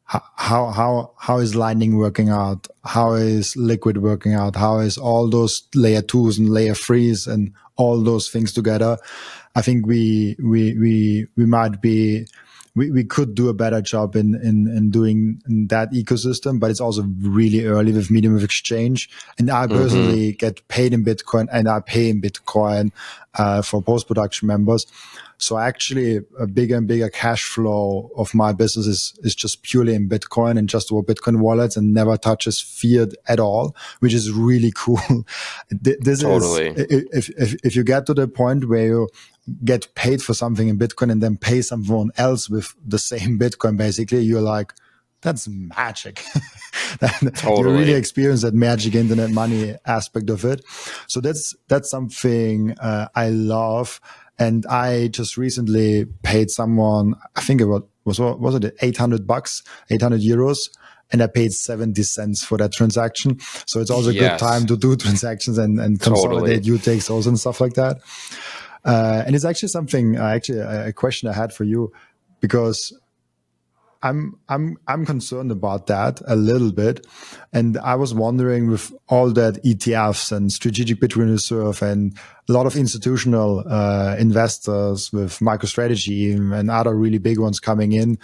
How is Lightning working out? How is Liquid working out? How is all those layer 2s and layer 3s and all those things together? I think we might be, we could do a better job in doing that ecosystem, but it's also really early with medium of exchange. And I personally get paid in Bitcoin and I pay in Bitcoin for post-production members. So actually a bigger and bigger cash flow of my business is just purely in Bitcoin and just over Bitcoin wallets and never touches fiat at all, which is really cool. This totally. is, if you get to the point where you get paid for something in Bitcoin and then pay someone else with the same Bitcoin, basically, you're like, that's magic. You really Totally. experience that magic internet money aspect of it. So that's something I love. And I just recently paid someone, I think it was it $800, 800 euros. And I paid 70 cents for that transaction. So it's also a good time Yes, to do transactions and totally. consolidate UTXOs and stuff like that. And it's actually something, actually a question I had for you, because I'm concerned about that a little bit, and I was wondering, with all that ETFs and strategic Bitcoin reserve and a lot of institutional investors with MicroStrategy and other really big ones coming in,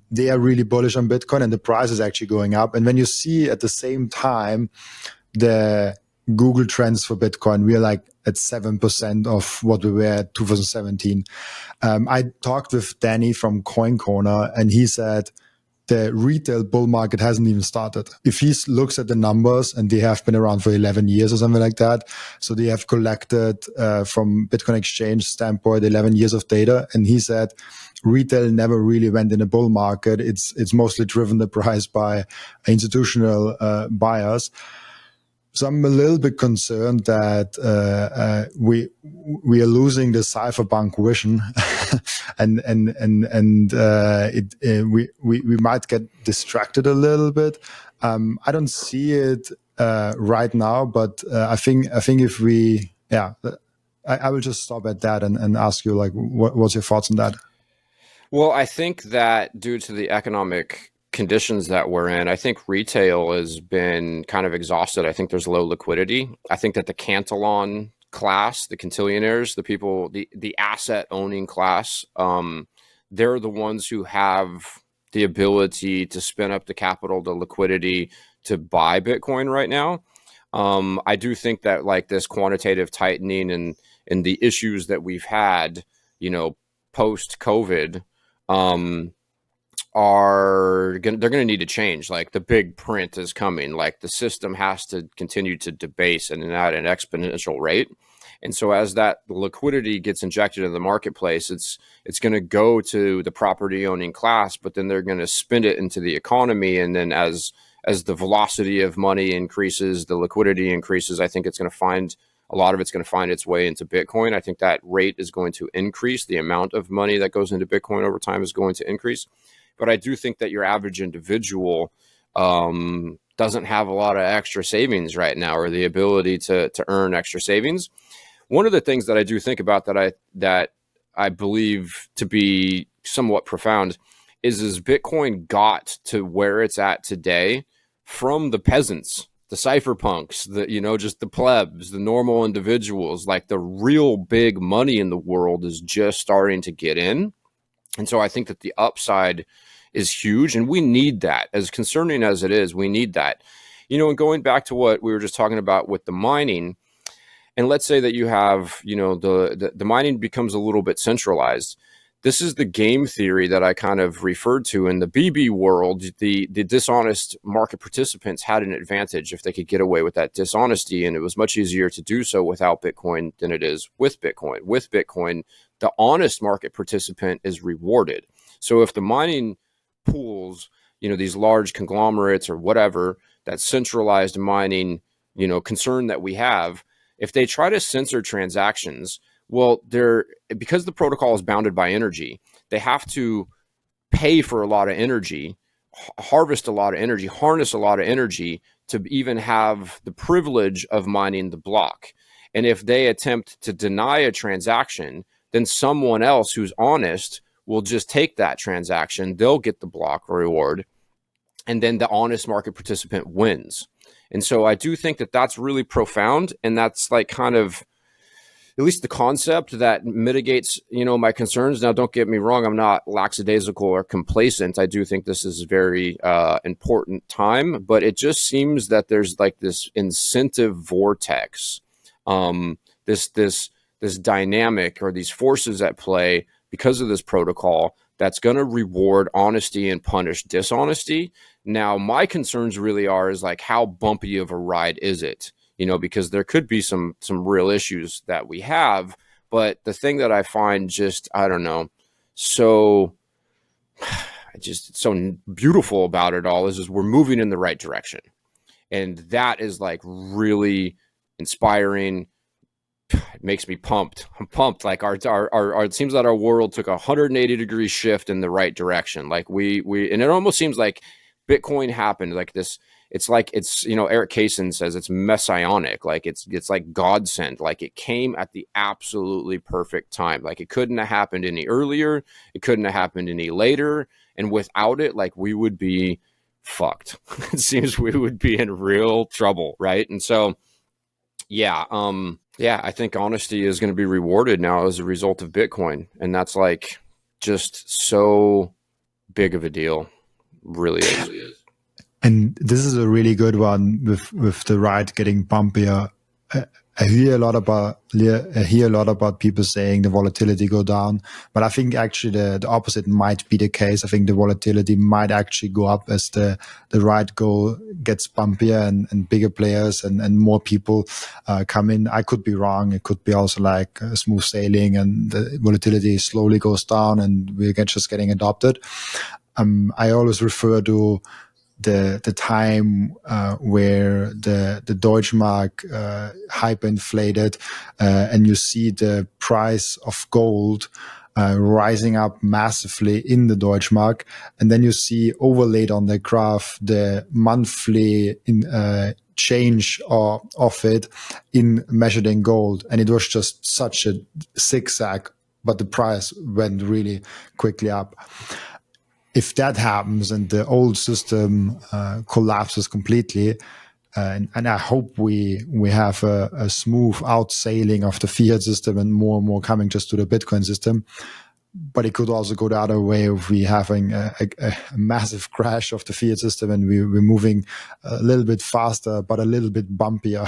they are really bullish on Bitcoin, and the price is actually going up. And when you see at the same time the Google trends for Bitcoin, we are like at 7% of what we were at 2017. I talked with Danny from Coin Corner, and he said the retail bull market hasn't even started. If he looks at the numbers, and they have been around for 11 years or something like that, so they have collected from Bitcoin exchange standpoint 11 years of data, and he said retail never really went in a bull market. It's mostly driven the price by institutional buyers. So I'm a little bit concerned that we are losing the cypherpunk vision, and we might get distracted a little bit. I don't see it right now, but I think if we, I will just stop at that and ask you, like, what's your thoughts on that? Well, I think that due to the economic conditions that we're in, I think retail has been kind of exhausted. I think there's low liquidity. I think that the Cantillon class, the cantillionaires, the people, the asset owning class, they're the ones who have the ability to spin up the capital, the liquidity to buy Bitcoin right now. I do think that, like, this quantitative tightening and the issues that we've had, post COVID, they're going to need to change. Like, the big print is coming. Like, the system has to continue to debase and at an exponential rate. And so as that liquidity gets injected in the marketplace, it's going to go to the property owning class, but then they're going to spend it into the economy. And then as the velocity of money increases, the liquidity increases, I think a lot of it's going to find its way into Bitcoin. I think that rate is going to increase. The amount of money that goes into Bitcoin over time is going to increase. But I do think that your average individual doesn't have a lot of extra savings right now, or the ability to earn extra savings. One of the things that I do think about that I believe to be somewhat profound is Bitcoin got to where it's at today from the peasants, the cypherpunks, just the plebs, the normal individuals. Like, the real big money in the world is just starting to get in. And so I think that the upside is huge, and we need that. As concerning as it is, we need that. And going back to what we were just talking about with the mining, and let's say that you have, the mining becomes a little bit centralized. This is the game theory that I kind of referred to. In the BB world, the dishonest market participants had an advantage if they could get away with that dishonesty, and it was much easier to do so without Bitcoin than it is with Bitcoin. With Bitcoin, the honest market participant is rewarded. So if the mining pools, these large conglomerates or whatever, that centralized mining, concern that we have, if they try to censor transactions, well, because the protocol is bounded by energy, they have to pay for a lot of energy, harvest a lot of energy, harness a lot of energy to even have the privilege of mining the block. And if they attempt to deny a transaction, then someone else who's honest will just take that transaction. They'll get the block reward, and then the honest market participant wins. And so I do think that that's really profound, and that's, like, kind of at least the concept that mitigates, my concerns. Now, don't get me wrong, I'm not lackadaisical or complacent. I do think this is a very important time, but it just seems that there's, like, this incentive vortex, this dynamic, or these forces at play because of this protocol, that's going to reward honesty and punish dishonesty. Now, my concerns really is, like, how bumpy of a ride is it? Because there could be some real issues that we have, But the thing that I find just, I don't know, so just so beautiful about it all is we're moving in the right direction. And that is like really inspiring. It makes me pumped. I'm pumped. Like our it seems that our world took a 180-degree shift in the right direction. Like we, and it almost seems like Bitcoin happened like this. It's like, it's, Eric Kaysen says it's messianic. Like it's like God sent. Like it came at the absolutely perfect time. Like it couldn't have happened any earlier. It couldn't have happened any later. And without it, like we would be fucked. It seems we would be in real trouble, right? And so, yeah, I think honesty is going to be rewarded now as a result of Bitcoin, and that's like just so big of a deal, really is. And this is a really good one with the ride getting bumpier. I hear a lot about people saying the volatility go down, but I think actually the opposite might be the case. I think the volatility might actually go up as the ride gets bumpier and bigger players and more people come in. I could be wrong. It could be also like smooth sailing and the volatility slowly goes down and we're just getting adopted. I always refer to the time where the Deutschmark hyperinflated, and you see the price of gold rising up massively in the Deutschmark, and then you see overlaid on the graph the monthly change of it in measured in gold, and it was just such a zigzag, but the price went really quickly up. If that happens and the old system collapses completely, and I hope we have a smooth outsailing of the fiat system and more coming just to the Bitcoin system, but it could also go the other way if we having a massive crash of the fiat system and we're moving a little bit faster but a little bit bumpier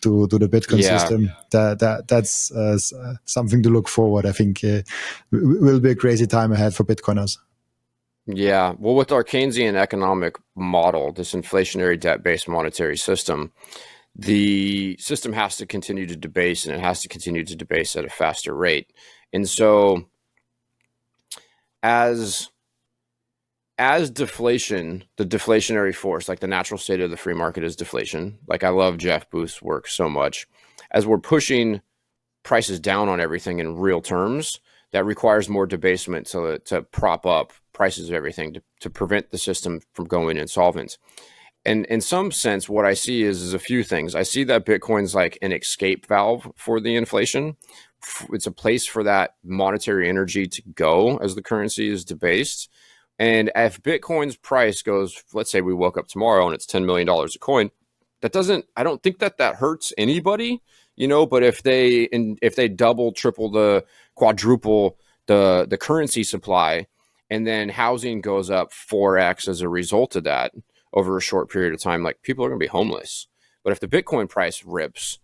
to the Bitcoin system. That's something to look forward. I think it will be a crazy time ahead for Bitcoiners. Yeah. Well, with our Keynesian economic model, this inflationary debt-based monetary system, the system has to continue to debase, and it has to continue to debase at a faster rate. And so as deflation, the deflationary force, like the natural state of the free market is deflation. Like I love Jeff Booth's work so much. As we're pushing prices down on everything in real terms, that requires more debasement to prop up prices of everything to prevent the system from going insolvent. And in some sense, what I see is a few things. I see that Bitcoin's like an escape valve for the inflation. It's a place for that monetary energy to go as the currency is debased. And if Bitcoin's price goes, let's say we woke up tomorrow and it's $10 million a coin, I don't think that hurts anybody, but if they double, triple, quadruple the currency supply, and then housing goes up 4x as a result of that over a short period of time, like people are going to be homeless. But if the Bitcoin price rips,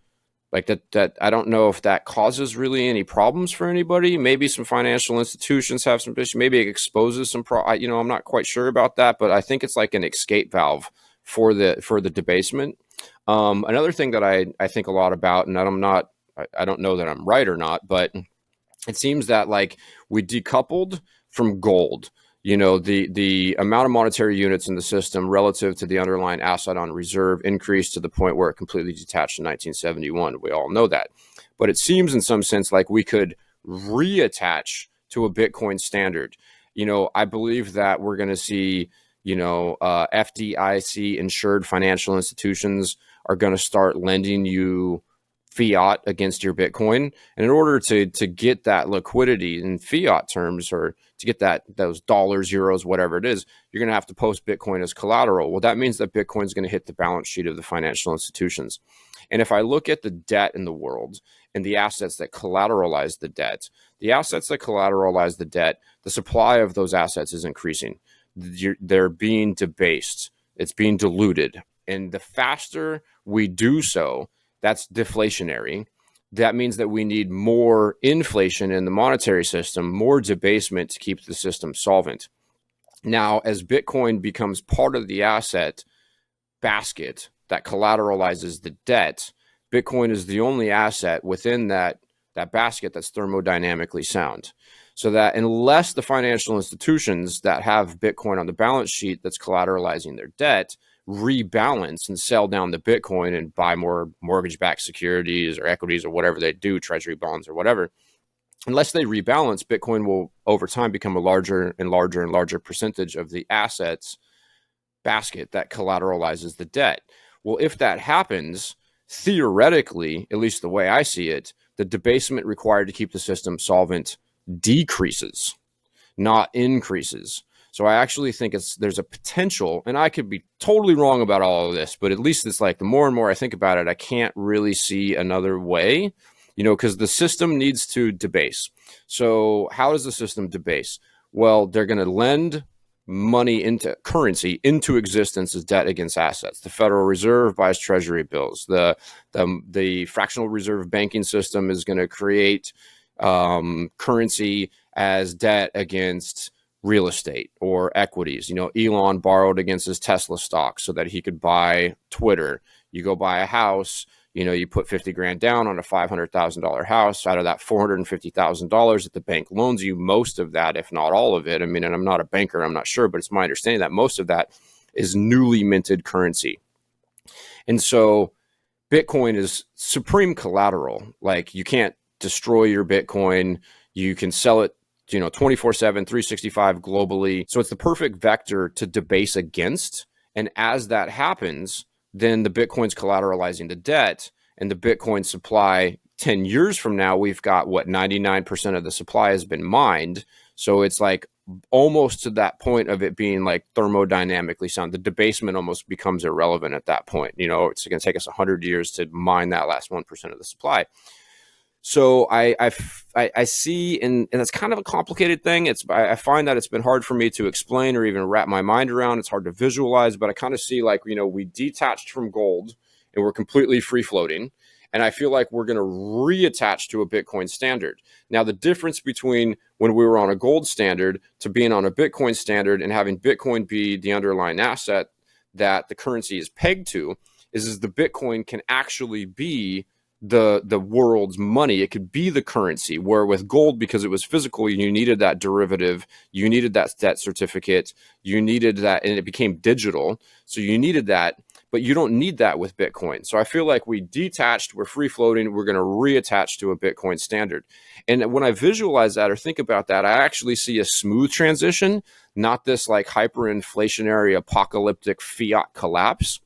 like that I don't know if that causes really any problems for anybody. Maybe some financial institutions have some issues. Maybe it exposes some I'm not quite sure about that, but I think it's like an escape valve for the debasement. Another thing that I think a lot about, and I don't know that I'm right or not, but it seems that like we decoupled from gold. The amount of monetary units in the system relative to the underlying asset on reserve increased to the point where it completely detached in 1971. We all know that. But it seems in some sense like we could reattach to a Bitcoin standard. I believe that we're going to see, FDIC insured financial institutions are going to start lending you fiat against your Bitcoin. And in order to get that liquidity in fiat terms, or to get those dollars, euros, whatever it is, you're going to have to post Bitcoin as collateral. Well, that means that Bitcoin is going to hit the balance sheet of the financial institutions. And if I look at the debt in the world and the assets that collateralize the debt, the supply of those assets is increasing. They're being debased. It's being diluted. And the faster we do so, that's deflationary. That means that we need more inflation in the monetary system, more debasement to keep the system solvent. Now, as Bitcoin becomes part of the asset basket that collateralizes the debt, Bitcoin is the only asset within that that basket that's thermodynamically sound. So that unless the financial institutions that have Bitcoin on the balance sheet that's collateralizing their debt rebalance and sell down the Bitcoin and buy more mortgage-backed securities or equities or whatever they do, treasury bonds or whatever, unless they rebalance, Bitcoin will over time become a larger and larger and larger percentage of the assets basket that collateralizes the debt. Well, if that happens, theoretically, at least the way I see it, the debasement required to keep the system solvent decreases, not increases. So I actually think there's a potential, and I could be totally wrong about all of this, but at least it's like the more and more I think about it, I can't really see another way, because the system needs to debase. So how does the system debase? Well, they're going to lend money into currency into existence as debt against assets. The Federal Reserve buys treasury bills. The fractional reserve banking system is going to create currency as debt against real estate or equities. Elon borrowed against his Tesla stock so that he could buy Twitter. You go buy a house, you put 50 grand down on a $500,000 house. Out of that $450,000 that the bank loans you, most of that, if not all of it, and I'm not a banker, I'm not sure, but it's my understanding that most of that is newly minted currency. And so Bitcoin is supreme collateral. Like, you can't destroy your Bitcoin. You can sell it 24/7, 365 globally. So it's the perfect vector to debase against. And as that happens, then the Bitcoin's collateralizing the debt, and the Bitcoin supply 10 years from now, we've got 99% of the supply has been mined. So it's like almost to that point of it being like thermodynamically sound. The debasement almost becomes irrelevant at that point. It's going to take us 100 years to mine that last 1% of the supply. So I see, and it's kind of a complicated thing. I find that it's been hard for me to explain or even wrap my mind around. It's hard to visualize, but I kind of see like, we detached from gold and we're completely free floating. And I feel like we're going to reattach to a Bitcoin standard. Now, the difference between when we were on a gold standard to being on a Bitcoin standard and having Bitcoin be the underlying asset that the currency is pegged to is the Bitcoin can actually be the world's money. It could be the currency, where with gold, because it was physical, you needed that derivative, you needed that debt certificate, you needed that, and it became digital. So you needed that, but you don't need that with Bitcoin. So I feel like we detached, we're free floating, we're going to reattach to a Bitcoin standard. And when I visualize that or think about that, I actually see a smooth transition, not this like hyperinflationary apocalyptic fiat collapse.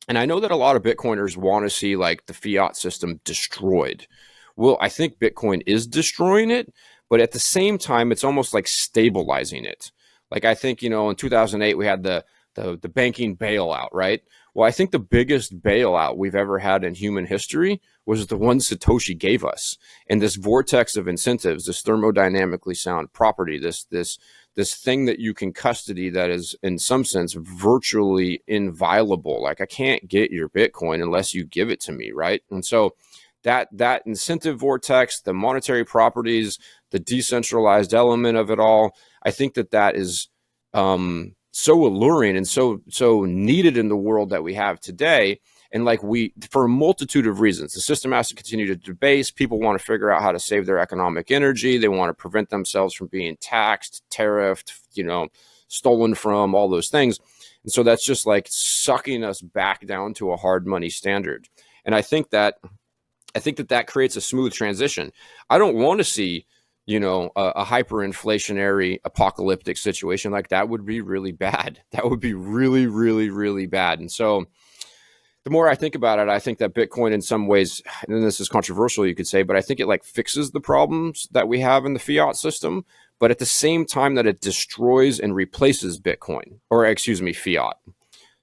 And I know that a lot of Bitcoiners want to see like the fiat system destroyed. Well, I think Bitcoin is destroying it, but at the same time, it's almost like stabilizing it. Like, I think, in 2008, we had the banking bailout, right? Well, I think the biggest bailout we've ever had in human history was the one Satoshi gave us. And this vortex of incentives, this thermodynamically sound property, this thing that you can custody that is in some sense virtually inviolable. Like, I can't get your Bitcoin unless you give it to me, right? And so that incentive vortex, the monetary properties, the decentralized element of it all, I think that is so alluring and so needed in the world that we have today. And like, for a multitude of reasons, the system has to continue to debase. People want to figure out how to save their economic energy. They want to prevent themselves from being taxed, tariffed, stolen from, all those things. And so that's just like sucking us back down to a hard money standard. And I think that creates a smooth transition. I don't want to see, a hyperinflationary apocalyptic situation. Like, that would be really bad. That would be really, really, really bad. And so the more I think about it, I think that Bitcoin in some ways, and this is controversial, you could say, but I think it like fixes the problems that we have in the fiat system, but at the same time that it destroys and replaces Bitcoin, or excuse me, fiat.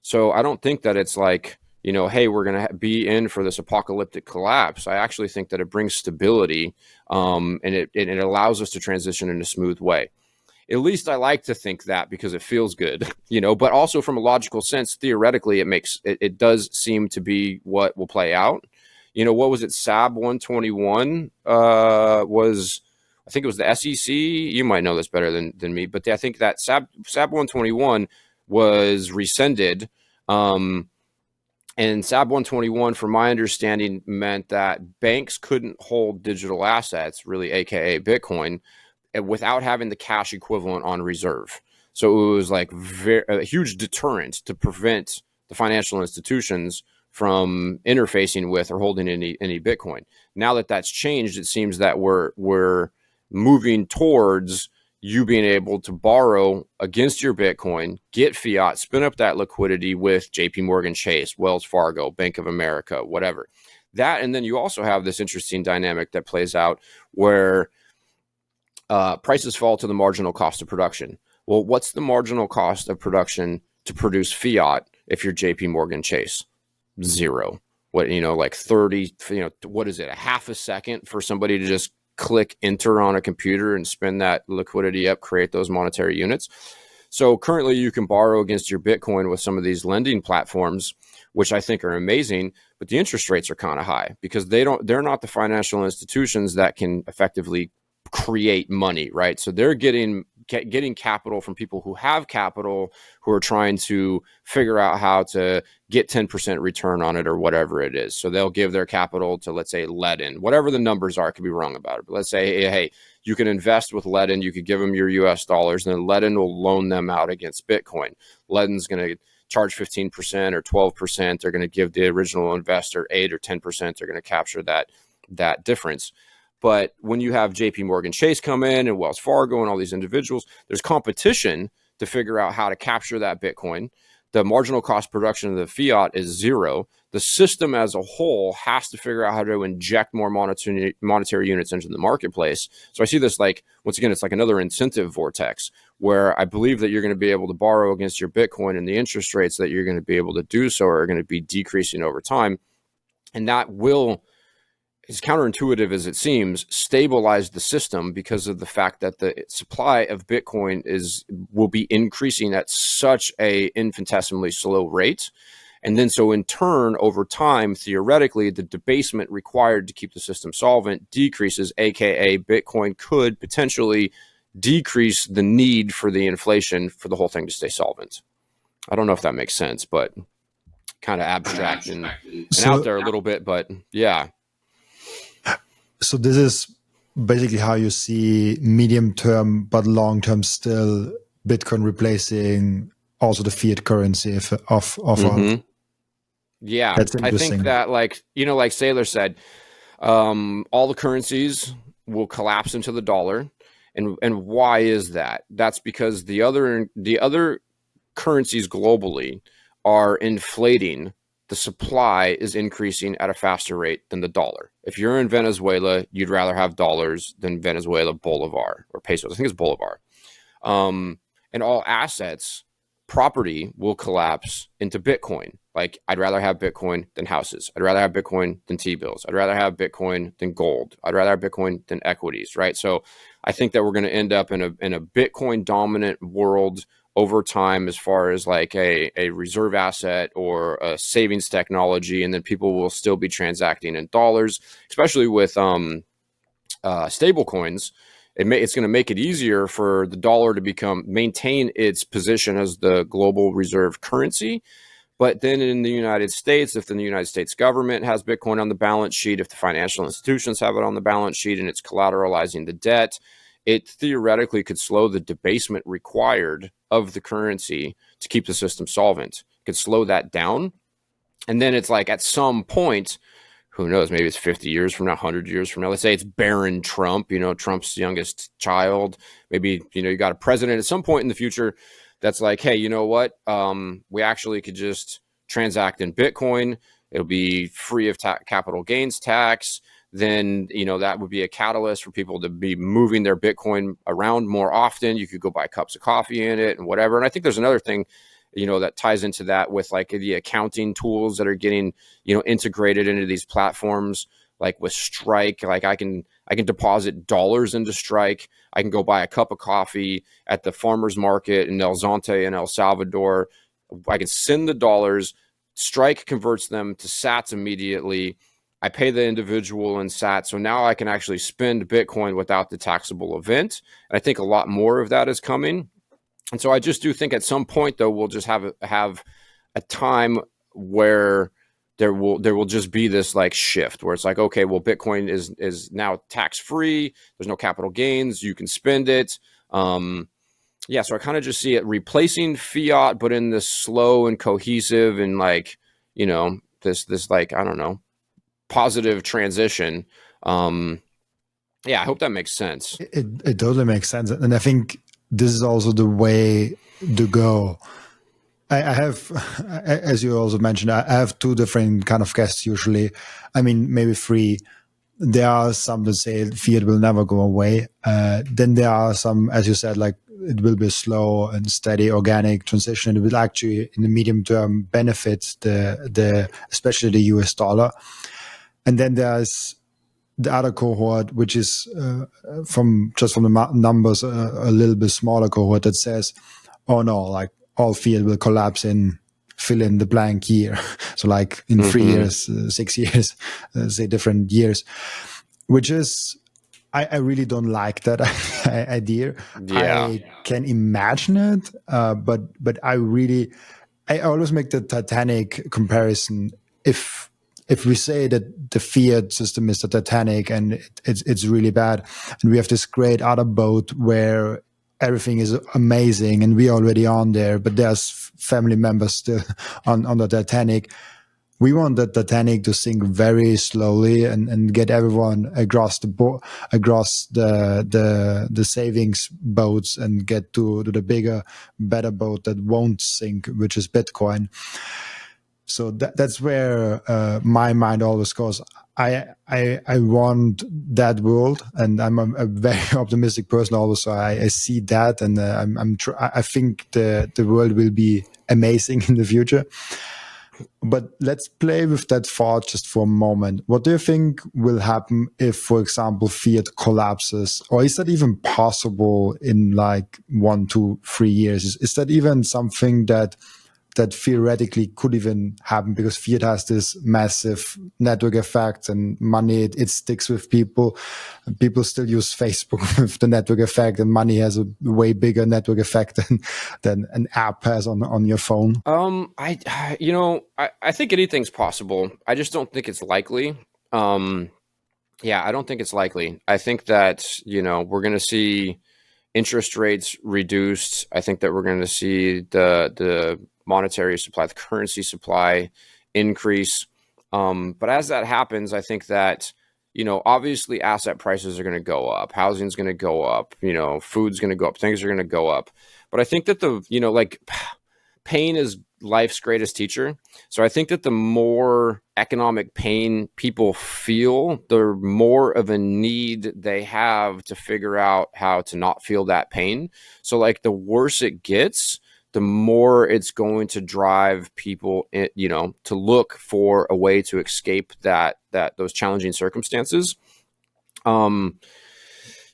So I don't think that it's like, hey, we're going to be in for this apocalyptic collapse. I actually think that it brings stability, and it allows us to transition in a smooth way. At least I like to think that, because it feels good, but also from a logical sense, theoretically, it does seem to be what will play out. What was it? SAB 121 was, I think it was the SEC. You might know this better than me, but I think that SAB 121 was rescinded, And SAB 121, from my understanding, meant that banks couldn't hold digital assets, really, aka Bitcoin, without having the cash equivalent on reserve. So it was like a huge deterrent to prevent the financial institutions from interfacing with or holding any Bitcoin. Now that that's changed, it seems that we're moving towards you being able to borrow against your Bitcoin, get fiat, spin up that liquidity with JP Morgan Chase, Wells Fargo, Bank of America, whatever. That, and then you also have this interesting dynamic that plays out where prices fall to the marginal cost of production. Well, what's the marginal cost of production to produce fiat if you're JP Morgan Chase? Zero. What, like 30, what is it? A half a second for somebody to just click enter on a computer and spin that liquidity up, create those monetary units. So currently you can borrow against your Bitcoin with some of these lending platforms, which I think are amazing, but the interest rates are kind of high because they're not the financial institutions that can effectively create money, right? So they're getting capital from people who have capital, who are trying to figure out how to get 10% return on it or whatever it is. So they'll give their capital to, let's say, Ledin, whatever the numbers are. I could be wrong about it, but let's say, hey, you can invest with Ledin, you could give them your US dollars, and then Ledin will loan them out against Bitcoin. Ledin's going to charge 15% or 12%. They're going to give the original investor 8 or 10%. They're going to capture that difference. But when you have JP Morgan Chase come in and Wells Fargo and all these individuals, there's competition to figure out how to capture that Bitcoin. The marginal cost production of the fiat is zero. The system as a whole has to figure out how to inject more monetary units into the marketplace. So I see this like, once again, it's like another incentive vortex where I believe that you're going to be able to borrow against your Bitcoin, and the interest rates that you're going to be able to do so are going to be decreasing over time. And that will, as counterintuitive as it seems, stabilize the system because of the fact that the supply of Bitcoin will be increasing at such a infinitesimally slow rate. And then so in turn, over time, theoretically, the debasement required to keep the system solvent decreases, aka Bitcoin could potentially decrease the need for the inflation for the whole thing to stay solvent. I don't know if that makes sense, but kind of abstract and out there a little bit, but yeah. So this is basically how you see medium term, but long term still Bitcoin replacing also the fiat currency of Mm-hmm. Yeah, that's I interesting. think that like Seyr said, all the currencies will collapse into the dollar. And why is that? That's because the other currencies globally are inflating. The supply is increasing at a faster rate than the dollar. If you're in Venezuela, you'd rather have dollars than Venezuela Bolivar or pesos. I think it's Bolivar. And all assets, property will collapse into Bitcoin. Like, I'd rather have Bitcoin than houses. I'd rather have Bitcoin than T-bills. I'd rather have Bitcoin than gold. I'd rather have Bitcoin than equities, right? So I think that we're going to end up in a Bitcoin dominant world over time as far as like a reserve asset or a savings technology, and then people will still be transacting in dollars, especially with stable coins. It's going to make it easier for the dollar to maintain its position as the global reserve currency. But then in the United States, if the United States government has Bitcoin on the balance sheet, if the financial institutions have it on the balance sheet and it's collateralizing the debt, it theoretically could slow the debasement required of the currency to keep the system solvent. It could slow that down. And then it's like at some point, who knows, maybe it's 50 years from now, 100 years from now. Let's say it's Barron Trump, Trump's youngest child. Maybe, you got a president at some point in the future that's like, hey, you know what? We actually could just transact in Bitcoin. It'll be free of capital gains tax. Then, that would be a catalyst for people to be moving their Bitcoin around more often. You could go buy cups of coffee in it and whatever. And I think there's another thing, that ties into that with like the accounting tools that are getting, integrated into these platforms, like with Strike. Like I can deposit dollars into Strike. I can go buy a cup of coffee at the farmer's market in El Zonte in El Salvador. I can send the dollars. Strike converts them to sats immediately. I pay the individual in sats. So now I can actually spend Bitcoin without the taxable event. And I think a lot more of that is coming. And so I just do think at some point, though, we'll just have a time where there will just be this like shift where it's like, okay, well, Bitcoin is now tax free. There's no capital gains. You can spend it. Yeah, so I kind of just see it replacing fiat, but in this slow and cohesive and like, this like, I don't know, positive transition. Yeah, I hope that makes sense. It totally makes sense, and I think this is also the way to go. I have, as you also mentioned, I have two different kind of guests usually. I mean, maybe three. There are some that say fiat will never go away. Then there are some, as you said, like it will be slow and steady, organic transition. It will actually, in the medium term, benefit the especially the US dollar. And then there's the other cohort, which is from the numbers, a little bit smaller cohort that says, "Oh no, like all fiat will collapse in fill in the blank year." So like in 3 years, 6 years, say different years, which is I really don't like that idea. Yeah. I can imagine it, but I always make the Titanic comparison. If we say that the fiat system is the Titanic and it's really bad, and we have this great other boat where everything is amazing and we're already on there, but there's family members still on the Titanic. We want the Titanic to sink very slowly and get everyone across the savings boats and get to the bigger, better boat that won't sink, which is Bitcoin. So that's where my mind always goes. I want that world, and I'm a very optimistic person also. I see that, and I think the world will be amazing in the future. But let's play with that thought just for a moment. What do you think will happen if, for example, fiat collapses? Or is that even possible in like 1, 2, 3 years? Is that even something that theoretically could even happen, because fiat has this massive network effect and money, it sticks with people. People still use Facebook with the network effect, and money has a way bigger network effect than an app has on your phone. I think anything's possible. I just don't think it's likely. Yeah, I don't think it's likely. I think that, we're going to see interest rates reduced. I think that we're going to see the monetary supply, the currency supply increase. But as that happens, I think that, obviously asset prices are going to go up. Housing's going to go up. Food's going to go up. Things are going to go up. But I think that like pain is life's greatest teacher. So I think that the more economic pain people feel, the more of a need they have to figure out how to not feel that pain. So like the worse it gets, the more it's going to drive people, to look for a way to escape those challenging circumstances. I'm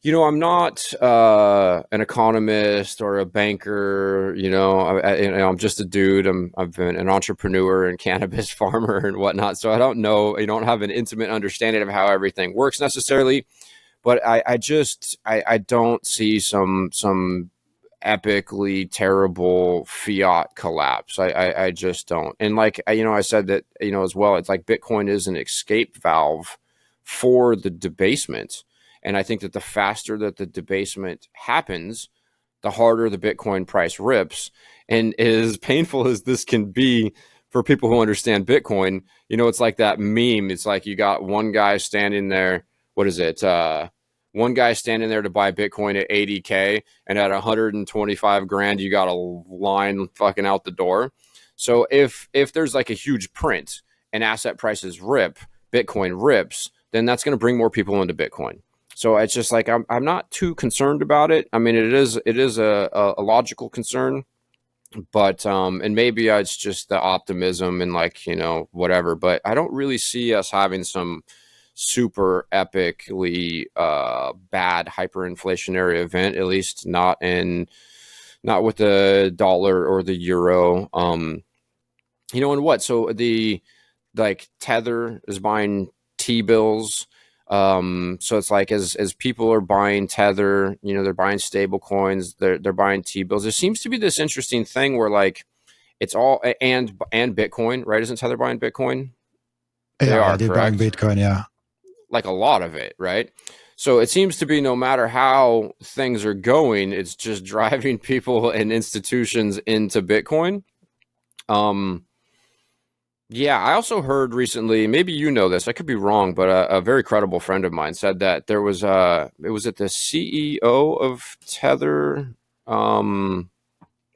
not an economist or a banker. I'm just a dude. I've been an entrepreneur and cannabis farmer and whatnot. So I don't know. I don't have an intimate understanding of how everything works necessarily. But I don't see some epically terrible fiat collapse. I just don't. And like I said that as well. It's like Bitcoin is an escape valve for the debasement. And I think that the faster that the debasement happens, the harder the Bitcoin price rips. And as painful as this can be for people who understand Bitcoin, it's like that meme. It's like you got one guy standing there. What is it? One guy standing there to buy Bitcoin at 80K, and at 125 grand, you got a line fucking out the door. So if there's like a huge print and asset prices rip, Bitcoin rips, then that's going to bring more people into Bitcoin. So it's just like I'm not too concerned about it. I mean, it is a logical concern, but and maybe it's just the optimism and like whatever. But I don't really see us having some super epically bad hyperinflationary event, at least not with the dollar or the euro. And what? So the like Tether is buying T-bills. So it's like as people are buying Tether, they're buying stable coins, they're buying T-bills. There seems to be this interesting thing where like it's all and Bitcoin, right? Isn't Tether buying Bitcoin? They Yeah, are, they're buying correct? Bitcoin. Yeah. Like a lot of it, right? So it seems to be no matter how things are going, it's just driving people and institutions into Bitcoin. Um, yeah, I also heard recently, maybe you know this, I could be wrong, but a very credible friend of mine said that there was it was at the CEO of Tether, um,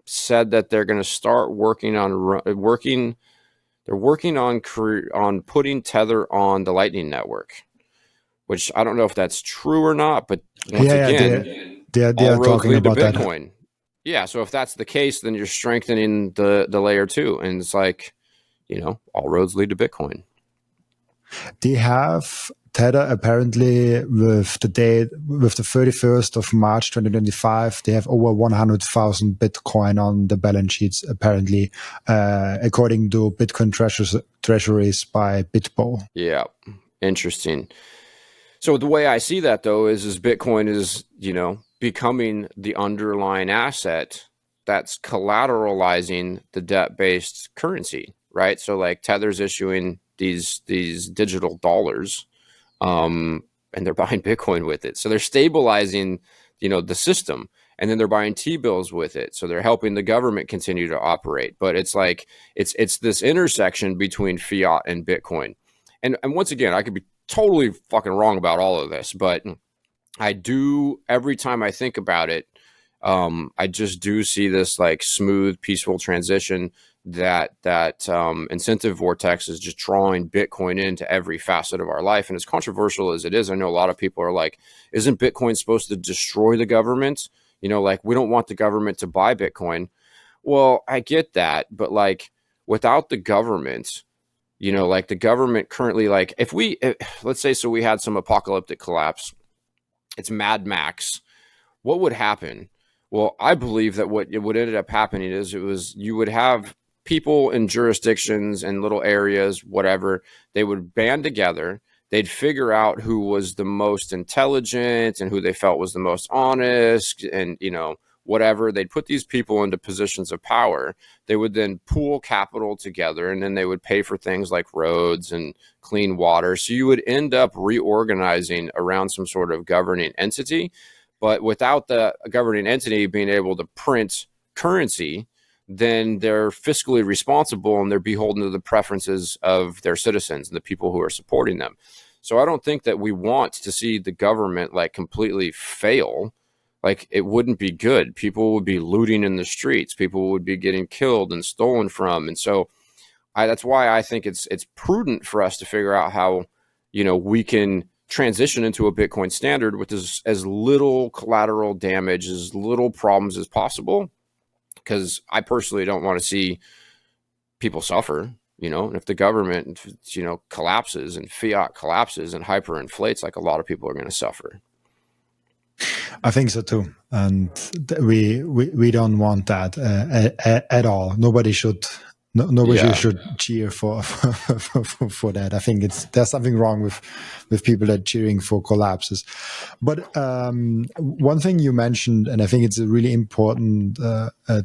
said that they're going to start they're working on putting Tether on the Lightning Network, which I don't know if that's true or not, but once Yeah, yeah, again, they all are roads talking lead to about that. Bitcoin. Yeah, so if that's the case, then you're strengthening the layer two, and it's like, all roads lead to Bitcoin. They have Tether apparently with the 31st of March 2025, they have over 100,000 Bitcoin on the balance sheets, apparently, according to Bitcoin treasuries by BitBox. Yeah, interesting. So the way I see that though is Bitcoin is, becoming the underlying asset that's collateralizing the debt-based currency, right? So like Tether's issuing these digital dollars, and they're buying Bitcoin with it. So they're stabilizing, the system, and then they're buying T-bills with it. So they're helping the government continue to operate. But it's like it's this intersection between fiat and Bitcoin. And once again, I could be totally fucking wrong about all of this, but I do, every time I think about it, I just do see this like smooth, peaceful transition that incentive vortex is just drawing Bitcoin into every facet of our life. And as controversial as it is, I know a lot of people are like, isn't Bitcoin supposed to destroy the government? Like we don't want the government to buy Bitcoin. Well, I get that, but like without the government, like the government currently, like let's say, so we had some apocalyptic collapse, it's Mad Max, what would happen? Well, I believe that what ended up happening is you would have people in jurisdictions and little areas, whatever, they would band together. They'd figure out who was the most intelligent and who they felt was the most honest and, whatever. They'd put these people into positions of power. They would then pool capital together, and then they would pay for things like roads and clean water. So you would end up reorganizing around some sort of governing entity. But without the governing entity being able to print currency, then they're fiscally responsible and they're beholden to the preferences of their citizens and the people who are supporting them. So I don't think that we want to see the government like completely fail. Like it wouldn't be good. People would be looting in the streets. People would be getting killed and stolen from. And so that's why I think it's prudent for us to figure out how, we can transition into a Bitcoin standard with as little collateral damage, as little problems as possible. Because I personally don't want to see people suffer, and if the government, collapses and fiat collapses and hyperinflates, like a lot of people are going to suffer. I think so too, and we don't want that at all. Nobody should. Nobody should cheer for that. I think there's something wrong with people that are cheering for collapses. But one thing you mentioned, and I think it's a really important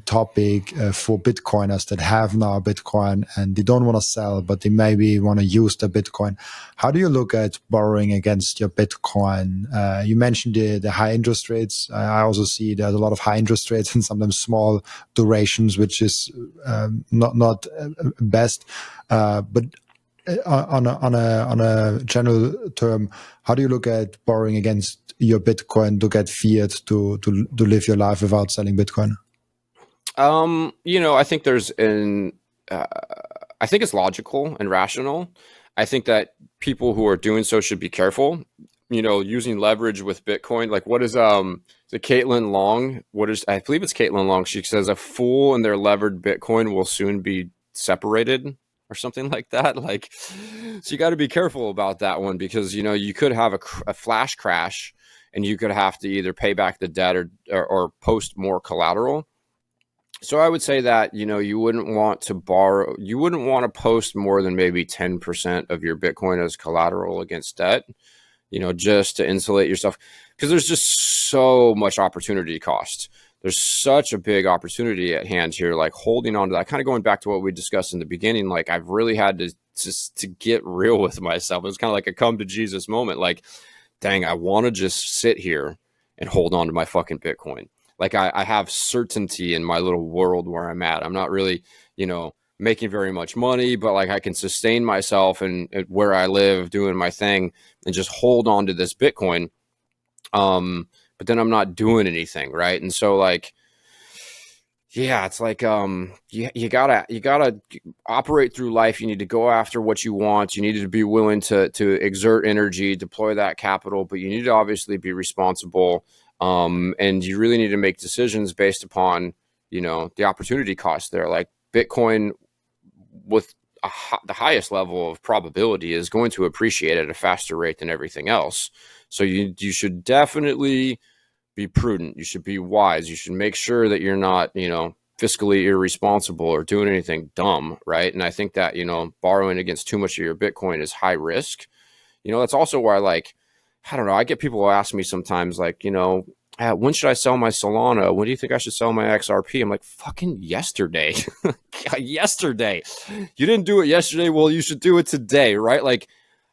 topic for Bitcoiners that have now Bitcoin and they don't want to sell, but they maybe want to use the Bitcoin. How do you look at borrowing against your Bitcoin? You mentioned the high interest rates. I also see there's a lot of high interest rates and sometimes small durations, which is not best. But on a general term, how do you look at borrowing against your Bitcoin to get fiat to live your life without selling Bitcoin? I think I think it's logical and rational. I think that people who are doing so should be careful. Using leverage with Bitcoin. Like, what is the Caitlin Long? I believe it's Caitlin Long. She says a fool and their levered Bitcoin will soon be separated or something like that. Like, so you got to be careful about that one because you could have a flash crash and you could have to either pay back the debt or post more collateral. So I would say that, you wouldn't want to post more than maybe 10% of your Bitcoin as collateral against debt, just to insulate yourself, because there's just so much opportunity cost. there's such a big opportunity at hand here, like holding on to that, kind of going back to what we discussed in the beginning. Like I've really had to just to get real with myself. It was kind of like a come to Jesus moment. Like, dang, I want to just sit here and hold on to my fucking Bitcoin. Like I have certainty in my little world where I'm at. I'm not really, making very much money, but like I can sustain myself and where I live doing my thing and just hold on to this Bitcoin. But then I'm not doing anything. Right. And so like, yeah, it's like you gotta operate through life. You need to go after what you want. You need to be willing to exert energy, deploy that capital, but you need to obviously be responsible. And you really need to make decisions based upon the opportunity cost there. Like Bitcoin, with the highest level of probability, is going to appreciate at a faster rate than everything else. So you should definitely be prudent. You should be wise. You should make sure that you're not, fiscally irresponsible or doing anything dumb, right? And I think that, borrowing against too much of your Bitcoin is high risk. That's also why, like, I don't know, I get people who ask me sometimes, like, when should I sell my Solana? When do you think I should sell my XRP? I'm like, fucking yesterday. Yesterday. You didn't do it yesterday. Well, you should do it today, right? Like,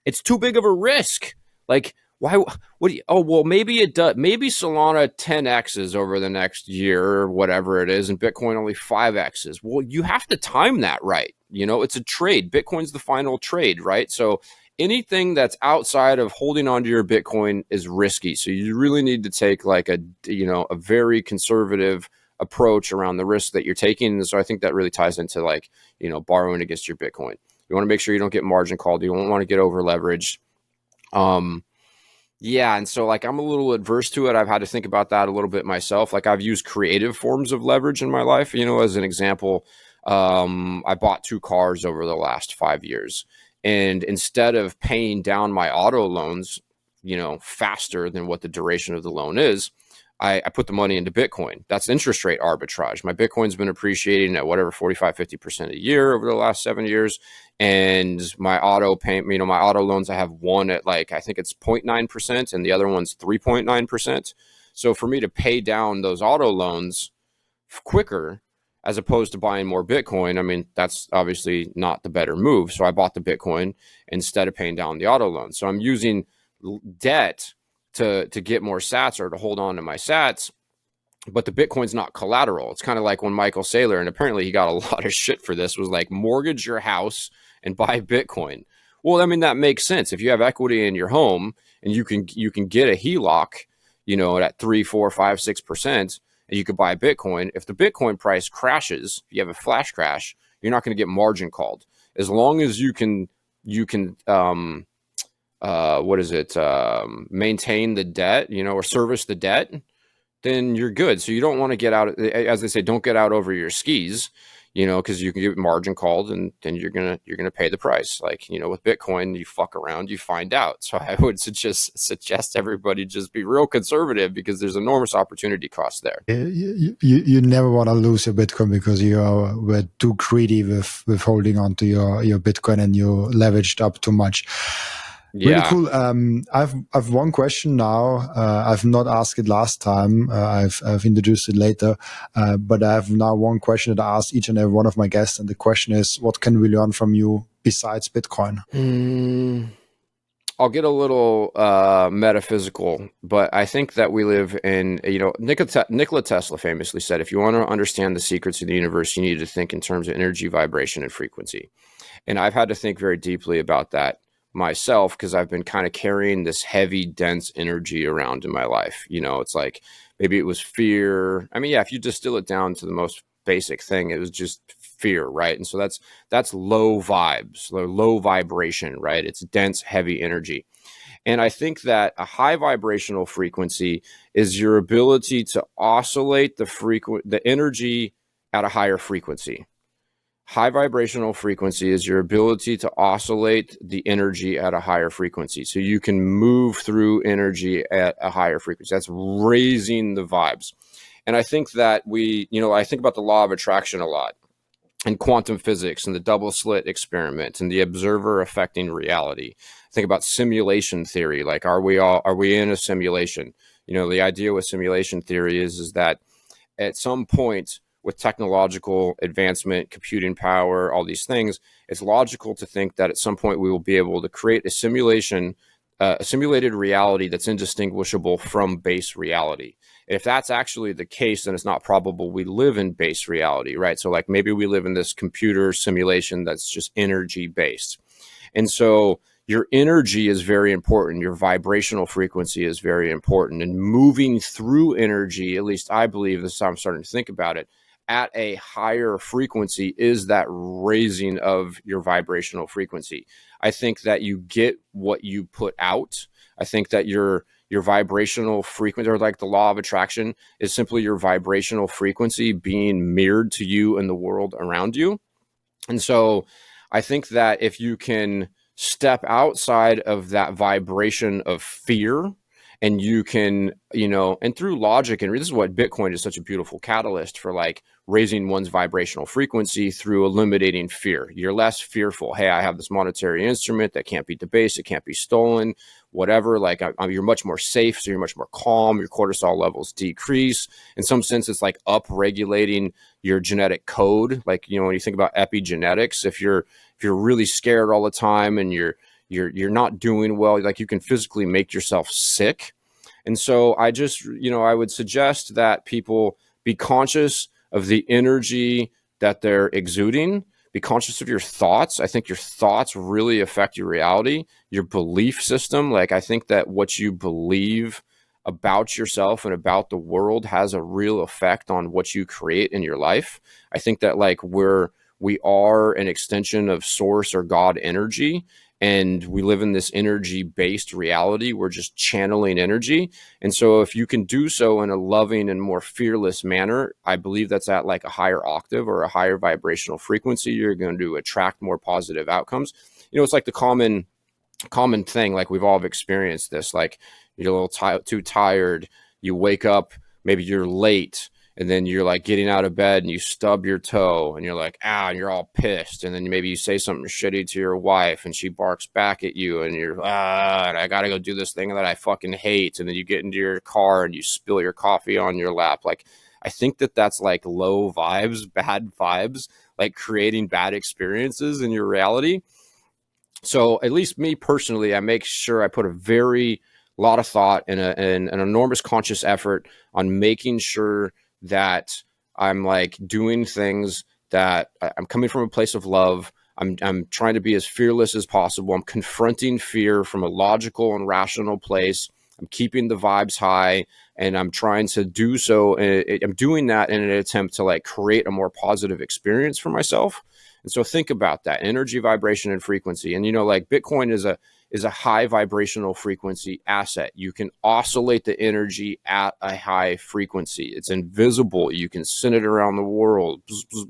it's too big of a risk. Like, why? What do you? Oh, well, maybe it does. Maybe Solana 10x's over the next year or whatever it is, and Bitcoin only 5x's. Well, you have to time that right. It's a trade. Bitcoin's the final trade, right? So anything that's outside of holding onto your Bitcoin is risky. So you really need to take like a very conservative approach around the risk that you're taking. And so I think that really ties into like, borrowing against your Bitcoin. You want to make sure you don't get margin called. You don't want to get over leveraged. Yeah. And so like, I'm a little adverse to it. I've had to think about that a little bit myself. Like I've used creative forms of leverage in my life. As an example, I bought 2 cars over the last 5 years. And instead of paying down my auto loans, faster than what the duration of the loan is, I put the money into Bitcoin. That's interest rate arbitrage. My Bitcoin's been appreciating at whatever, 45, 50% a year over the last 7 years. And my auto payment, my auto loans, I have one at like, I think it's 0.9% and the other one's 3.9%. So for me to pay down those auto loans quicker, as opposed to buying more Bitcoin, I mean, that's obviously not the better move. So I bought the Bitcoin instead of paying down the auto loan. So I'm using debt to get more sats or to hold on to my sats, but the Bitcoin's not collateral. It's kind of like when Michael Saylor, and apparently he got a lot of shit for this, was like, mortgage your house and buy Bitcoin. Well, I mean, that makes sense. If you have equity in your home and you can get a HELOC, at 3, 4, 5, 6%, and you could buy Bitcoin. If the Bitcoin price crashes, if you have a flash crash, you're not going to get margin called. As long as you can maintain the debt, or service the debt, then you're good. So you don't want to get out, as they say, don't get out over your skis, because you can get margin called and then you're going to pay the price. Like, with Bitcoin, you fuck around, you find out. So I would suggest everybody just be real conservative because there's enormous opportunity cost there. You never want to lose your Bitcoin because were too greedy with holding on to your Bitcoin and you leveraged up too much. Yeah. Really cool. I've one question now. I've not asked it last time. I've introduced it later, but I have now one question that I ask each and every one of my guests, and the question is, what can we learn from you besides Bitcoin? I'll get a little metaphysical, but I think that we live in, Nikola Tesla famously said, if you want to understand the secrets of the universe, you need to think in terms of energy, vibration, and frequency. And I've had to think very deeply about that myself because I've been kind of carrying this heavy, dense energy around in my life. It's like maybe it was fear. I mean, yeah, if you distill it down to the most basic thing, it was just fear, right? And so that's low vibes, low vibration, right? It's dense, heavy energy. And I think that a high vibrational frequency is your ability to oscillate the energy at a higher frequency. High vibrational frequency is your ability to oscillate the energy at a higher frequency. So you can move through energy at a higher frequency. That's raising the vibes. And I think that I think about the law of attraction a lot and quantum physics and the double slit experiment and the observer affecting reality. Think about simulation theory. Like, are we in a simulation? The idea with simulation theory is that at some point with technological advancement, computing power, all these things, it's logical to think that at some point we will be able to create a simulation, a simulated reality that's indistinguishable from base reality. And if that's actually the case, then it's not probable we live in base reality, right? So like maybe we live in this computer simulation that's just energy based. And so your energy is very important. Your vibrational frequency is very important. And moving through energy, at least I believe, this is how I'm starting to think about it, at a higher frequency is that raising of your vibrational frequency. I think that you get what you put out. I think that your vibrational frequency, or like the law of attraction, is simply your vibrational frequency being mirrored to you and the world around you. And so I think that if you can step outside of that vibration of fear, and you can, and through logic, and this is what Bitcoin is such a beautiful catalyst for, like raising one's vibrational frequency through eliminating fear. You're less fearful. Hey, I have this monetary instrument that can't be debased, it can't be stolen, whatever. Like you're much more safe, so you're much more calm. Your cortisol levels decrease. In some sense, it's like up-regulating your genetic code. Like, when you think about epigenetics, if you're really scared all the time and you're not doing well, like you can physically make yourself sick. And so I just, I would suggest that people be conscious of the energy that they're exuding, be conscious of your thoughts. I think your thoughts really affect your reality, your belief system. Like, I think that what you believe about yourself and about the world has a real effect on what you create in your life. I think that like we are an extension of source or God energy, and we live in this energy-based reality. We're just channeling energy. And so if you can do so in a loving and more fearless manner, I believe that's at like a higher octave or a higher vibrational frequency. You're going to attract more positive outcomes. It's like the common thing, like we've all experienced this, like you're a little too tired, you wake up, maybe you're late, and then you're like getting out of bed and you stub your toe and you're like, and you're all pissed. And then maybe you say something shitty to your wife and she barks back at you and you're, and I got to go do this thing that I fucking hate. And then you get into your car and you spill your coffee on your lap. Like, I think that that's like low vibes, bad vibes, like creating bad experiences in your reality. So at least me personally, I make sure I put a lot of thought and an enormous conscious effort on making sure that I'm like doing things that I'm coming from a place of love. I'm trying to be as fearless as possible. I'm confronting fear from a logical and rational place. I'm keeping the vibes high, and I'm trying to do so. And I'm doing that in an attempt to like create a more positive experience for myself. And so think about that energy, vibration, and frequency. And, like Bitcoin is a high vibrational frequency asset. You can oscillate the energy at a high frequency. It's invisible. You can send it around the world,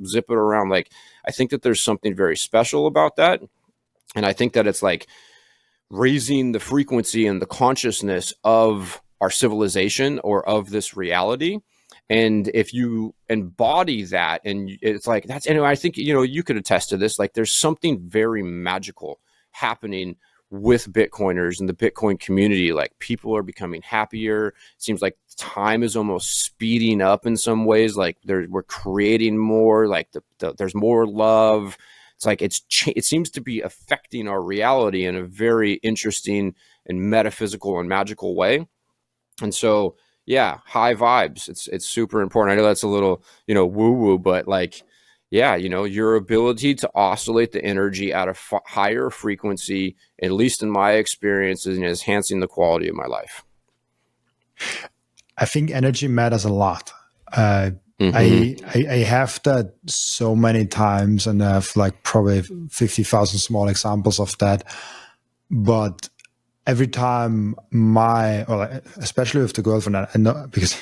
zip it around. Like, I think that there's something very special about that. And I think that it's like raising the frequency and the consciousness of our civilization or of this reality. And if you embody that, and it's like, that's, anyway, I think, you could attest to this, like there's something very magical happening with Bitcoiners and the Bitcoin community. Like, people are becoming happier. It seems like time is almost speeding up in some ways. Like we're creating more, like there's more love. It's like, it seems to be affecting our reality in a very interesting and metaphysical and magical way. And so, yeah, high vibes. It's super important. I know that's a little, woo woo, but like, yeah, your ability to oscillate the energy at a higher frequency, at least in my experience, is enhancing the quality of my life. I think energy matters a lot. I have that so many times, and I have like probably 50,000 small examples of that. But every time especially with the girlfriend, I know, because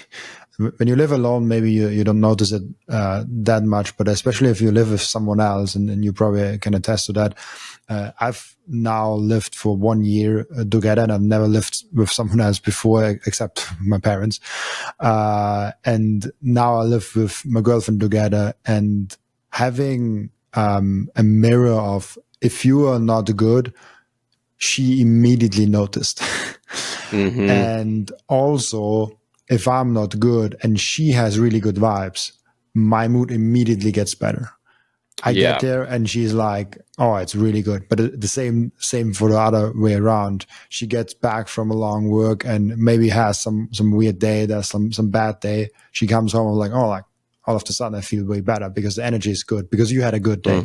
when you live alone, maybe you don't notice it that much, but especially if you live with someone else, and you probably can attest to that. I've now lived for 1 year together, and I've never lived with someone else before, except my parents. And now I live with my girlfriend together, and having a mirror of, if you are not good, she immediately noticed. And also, if I'm not good and she has really good vibes, my mood immediately gets better. I get Yeah. there and she's like, "Oh, it's really good." But the same for the other way around. She gets back from a long work and maybe has some weird day, there's some bad day. She comes home and like, "Oh, like all of a sudden I feel way better because the energy is good because you had a good day."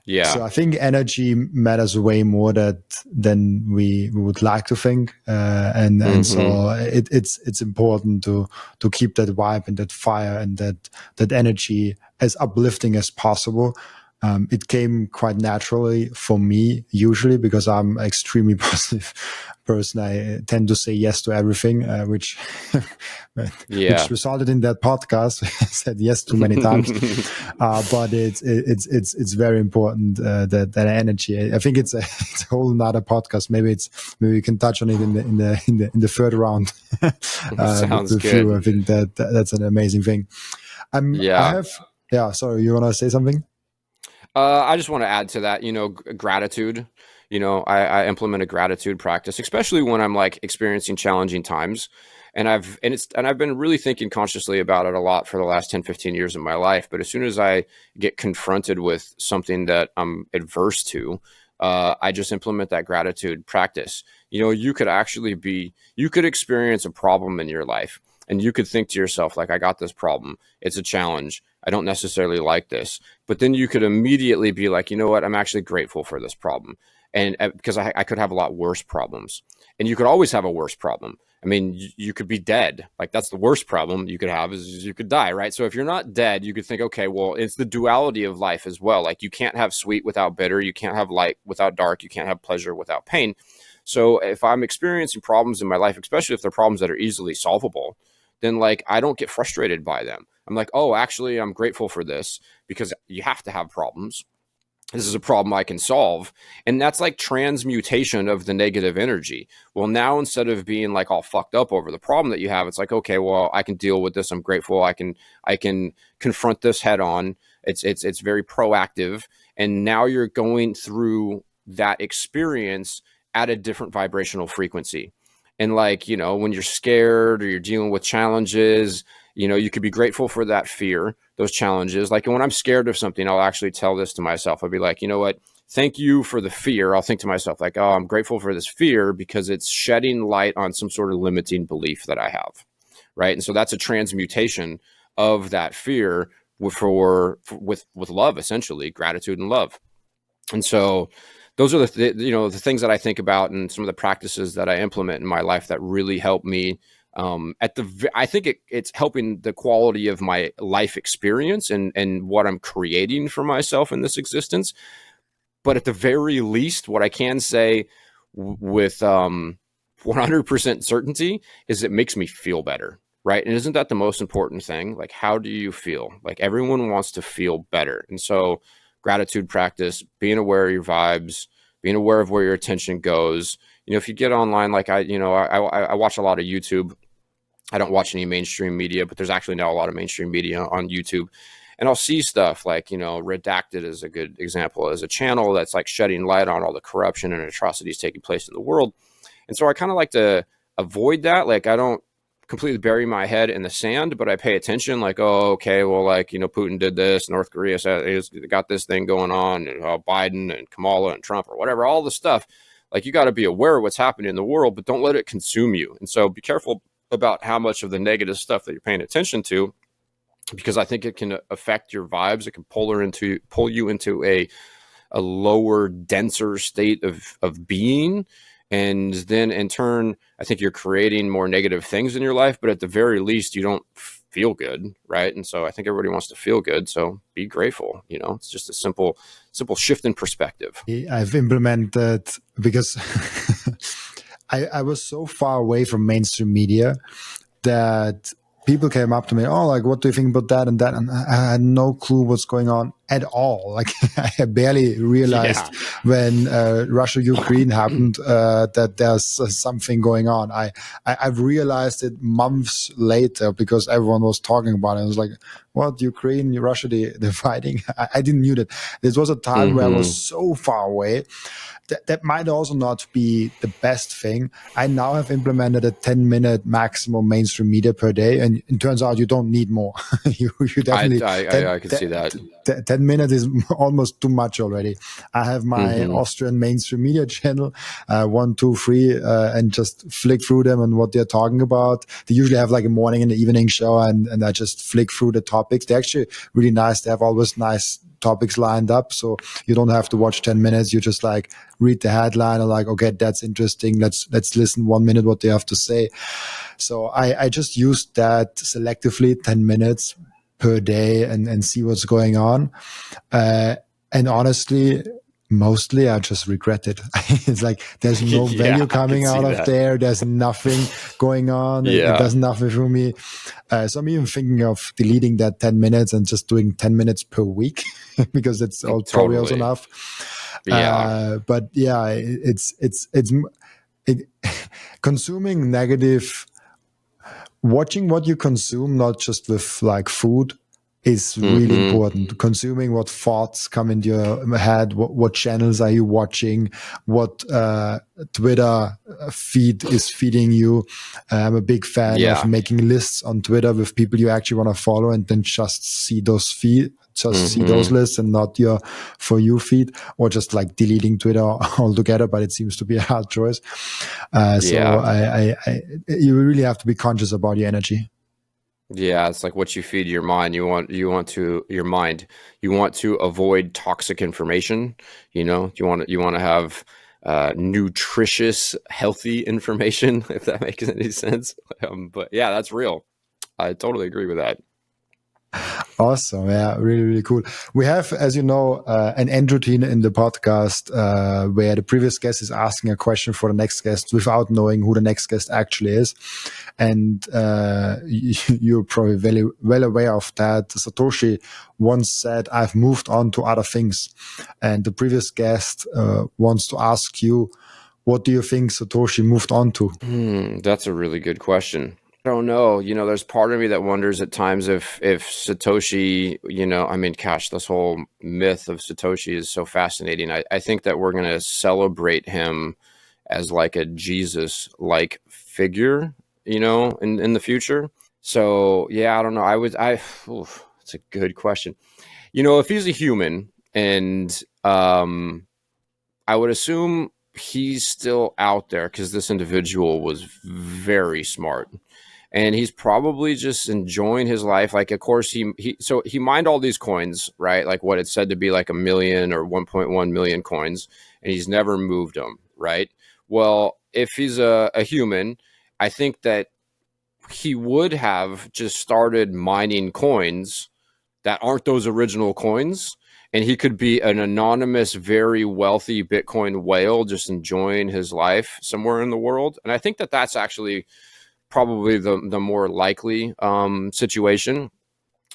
Yeah. So I think energy matters way more than we would like to think, and so it's important to keep that vibe and that fire and that energy as uplifting as possible. It came quite naturally for me, usually because I'm an extremely positive person. I tend to say yes to everything, which Yeah. resulted in that podcast. I said yes too many times, but it's very important that energy. I think it's a whole nother podcast. Maybe we can touch on it in the third round Sounds with you. I good. think that's an amazing thing. I Yeah. have. Yeah, sorry, you want to say something? I just want to add to that, gratitude. I implement a gratitude practice, especially when I'm like experiencing challenging times. And I've been really thinking consciously about it a lot for the last 10, 15 years of my life. But as soon as I get confronted with something that I'm adverse to, I just implement that gratitude practice. You could experience a problem in your life and you could think to yourself, like, I got this problem. It's a challenge. I don't necessarily like this. But then you could immediately be like, you know what? I'm actually grateful for this problem. And because I could have a lot worse problems. And you could always have a worse problem. I mean, you could be dead. Like, that's the worst problem you could have is you could die, right? So if you're not dead, you could think, okay, well, it's the duality of life as well. Like, you can't have sweet without bitter. You can't have light without dark. You can't have pleasure without pain. So if I'm experiencing problems in my life, especially if they're problems that are easily solvable, then like I don't get frustrated by them. I'm like, oh, actually, I'm grateful for this because you have to have problems. This is a problem I can solve. And that's like transmutation of the negative energy. Well, now instead of being like all fucked up over the problem that you have, it's like, okay, well, I can deal with this. I'm grateful. I can confront this head on. It's very proactive. And now you're going through that experience at a different vibrational frequency. And like, when you're scared or you're dealing with challenges, you could be grateful for that fear, those challenges. Like when I'm scared of something, I'll actually tell this to myself. I'll be like, you know what? Thank you for the fear. I'll think to myself like, oh, I'm grateful for this fear because it's shedding light on some sort of limiting belief that I have. Right. And so that's a transmutation of that fear with love, essentially gratitude and love. And so those are the things that I think about and some of the practices that I implement in my life that really help me. I think it's helping the quality of my life experience and what I'm creating for myself in this existence. But at the very least, what I can say with 100% certainty is it makes me feel better. Right. And isn't that the most important thing? Like, how do you feel? Like everyone wants to feel better. And so gratitude practice, being aware of your vibes, being aware of where your attention goes. If you get online, like I watch a lot of YouTube. I don't watch any mainstream media, but there's actually now a lot of mainstream media on YouTube. And I'll see stuff like, Redacted is a good example as a channel that's like shedding light on all the corruption and atrocities taking place in the world. And so I kind of like to avoid that. Like I don't completely bury my head in the sand, but I pay attention like, oh, okay, well, like, Putin did this, North Korea got this thing going on, and Biden and Kamala and Trump or whatever, all the stuff. Like you got to be aware of what's happening in the world, but don't let it consume you. And so be careful about how much of the negative stuff that you're paying attention to, because I think it can affect your vibes. It can pull you into a lower, denser state of being. And then in turn, I think you're creating more negative things in your life, but at the very least, you don't feel good. Right. And so I think everybody wants to feel good. So be grateful. It's just a simple shift in perspective. I've implemented because I was so far away from mainstream media that people came up to me, oh, like, what do you think about that and that? And I had no clue what's going on at all. Like, I barely realized when Russia-Ukraine happened that there's something going on. I've realized it months later because everyone was talking about it. I was like, what, Ukraine, Russia, they're fighting? I didn't knew that. This was a time where I was so far away. that might also not be the best thing. I now have implemented a 10-minute maximum mainstream media per day, and it turns out you don't need more. you definitely I could see that. 10 minutes is almost too much already. I have my Mm-hmm. Austrian mainstream media channel, 1, 2, 3, and just flick through them and what they're talking about. They usually have like a morning and an evening show, and I just flick through the topics. They're actually really nice. They have always nice topics lined up, so you don't have to watch 10 minutes. You just like read the headline and like, okay, that's interesting. Let's listen 1 minute what they have to say. So I just used that selectively, 10 minutes per day, and see what's going on. And honestly, mostly I just regret it. It's like there's no Yeah, value I can coming see out of that. there. There's nothing going on. It Yeah, does nothing for me. So I'm even thinking of deleting that 10 minutes and just doing 10 minutes per week because it's all probably also totally. enough. Yeah. But yeah, it, consuming negative, watching what you consume, not just with like food, is really Mm-hmm. important. Consuming what thoughts come into your head, what channels are you watching, what Twitter feed is feeding you. I'm a big fan of Yeah. making lists on Twitter with people you actually want to follow, and then just see those see those Mm-hmm. lists and not your For You feed, or just like deleting Twitter altogether, but it seems to be a hard choice. So Yeah. you really have to be conscious about your energy. Yeah, it's like what you feed your mind. Your mind. You want to avoid toxic information. You want to have nutritious, healthy information, if that makes any sense. But yeah, that's real. I totally agree with that. Awesome. Yeah, really, really cool. We have, as you know, an end routine in the podcast where the previous guest is asking a question for the next guest without knowing who the next guest actually is. And you're probably very well aware of that. Satoshi once said, I've moved on to other things. And the previous guest wants to ask you, what do you think Satoshi moved on to? That's a really good question. I don't know. There's part of me that wonders at times if Satoshi, I mean, gosh, this whole myth of Satoshi is so fascinating. I think that we're going to celebrate him as like a Jesus-like figure, in the future. So yeah, I don't know. It's a good question. If he's a human, and I would assume he's still out there because this individual was very smart, and he's probably just enjoying his life. Like, of course, he mined all these coins, right? Like what it's said to be like a million or 1.1 million coins, and he's never moved them, right? Well, if he's a human, I think that he would have just started mining coins that aren't those original coins. And he could be an anonymous, very wealthy Bitcoin whale just enjoying his life somewhere in the world. And I think that that's actually probably the more likely situation.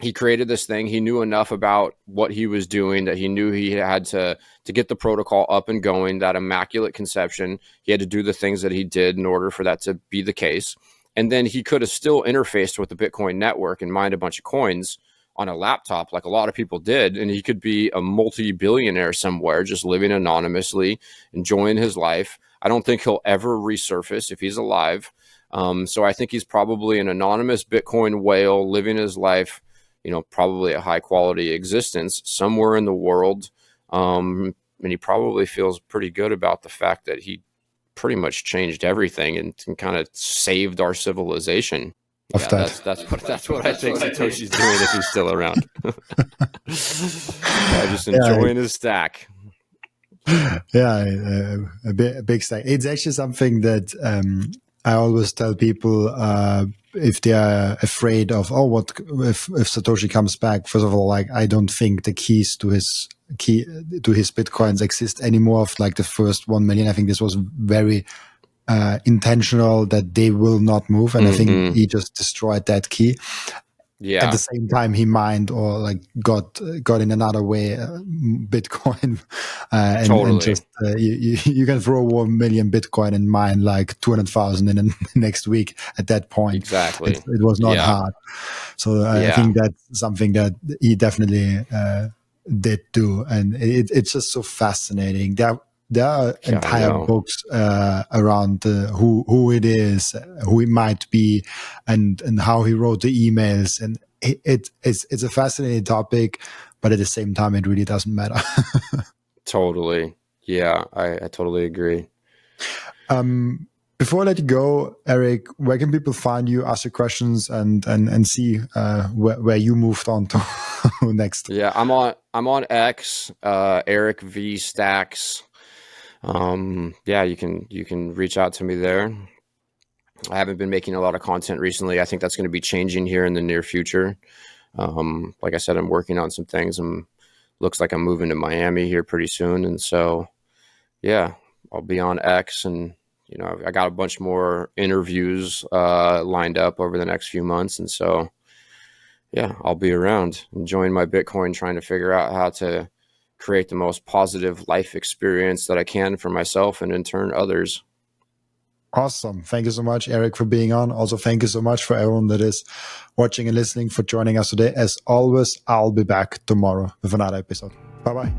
He created this thing. He knew enough about what he was doing that he knew he had to get the protocol up and going, that immaculate conception. He had to do the things that he did in order for that to be the case. And then he could have still interfaced with the Bitcoin network and mined a bunch of coins on a laptop like a lot of people did. And he could be a multi-billionaire somewhere, just living anonymously, enjoying his life. I don't think he'll ever resurface if he's alive. So I think he's probably an anonymous Bitcoin whale living his life, probably a high quality existence somewhere in the world. And he probably feels pretty good about the fact that he pretty much changed everything and kind of saved our civilization. Of Yeah, that. that's what I think Satoshi's doing if he's still around. Just Yeah, enjoying his stack. yeah, a big stack. It's actually something that I always tell people if they are afraid of, what if Satoshi comes back. First of all, like I don't think the keys to his bitcoins exist anymore. Of like the first 1 million, I think this was very intentional that they will not move, and I think he just destroyed that key. Yeah. At the same time, he mined or like got in another way Bitcoin, and Totally. just you can throw 1 million Bitcoin and mine like 200,000 in the next week. At that point, Exactly. it was not hard. So I think that's something that he definitely did do, and it's just so fascinating. there are Yeah, I entire know. books around who it is, who he might be, and how he wrote the emails, and it's a fascinating topic, but at the same time, it really doesn't matter. Totally. Yeah, I totally agree. Before I let you go, Eric, where can people find you, ask you questions, and see where you moved on to next? Yeah, I'm on X, Eric V Stacks. Yeah, you can reach out to me there. I haven't been making a lot of content recently. I think that's going to be changing here in the near future. Like I said, I'm working on some things. Looks like I'm moving to Miami here pretty soon, and so yeah, I'll be on X, and I got a bunch more interviews lined up over the next few months, and so yeah, I'll be around enjoying my Bitcoin, trying to figure out how to create the most positive life experience that I can for myself and in turn others. Awesome. Thank you so much, Eric, for being on. Also, thank you so much for everyone that is watching and listening for joining us today. As always, I'll be back tomorrow with another episode. Bye bye.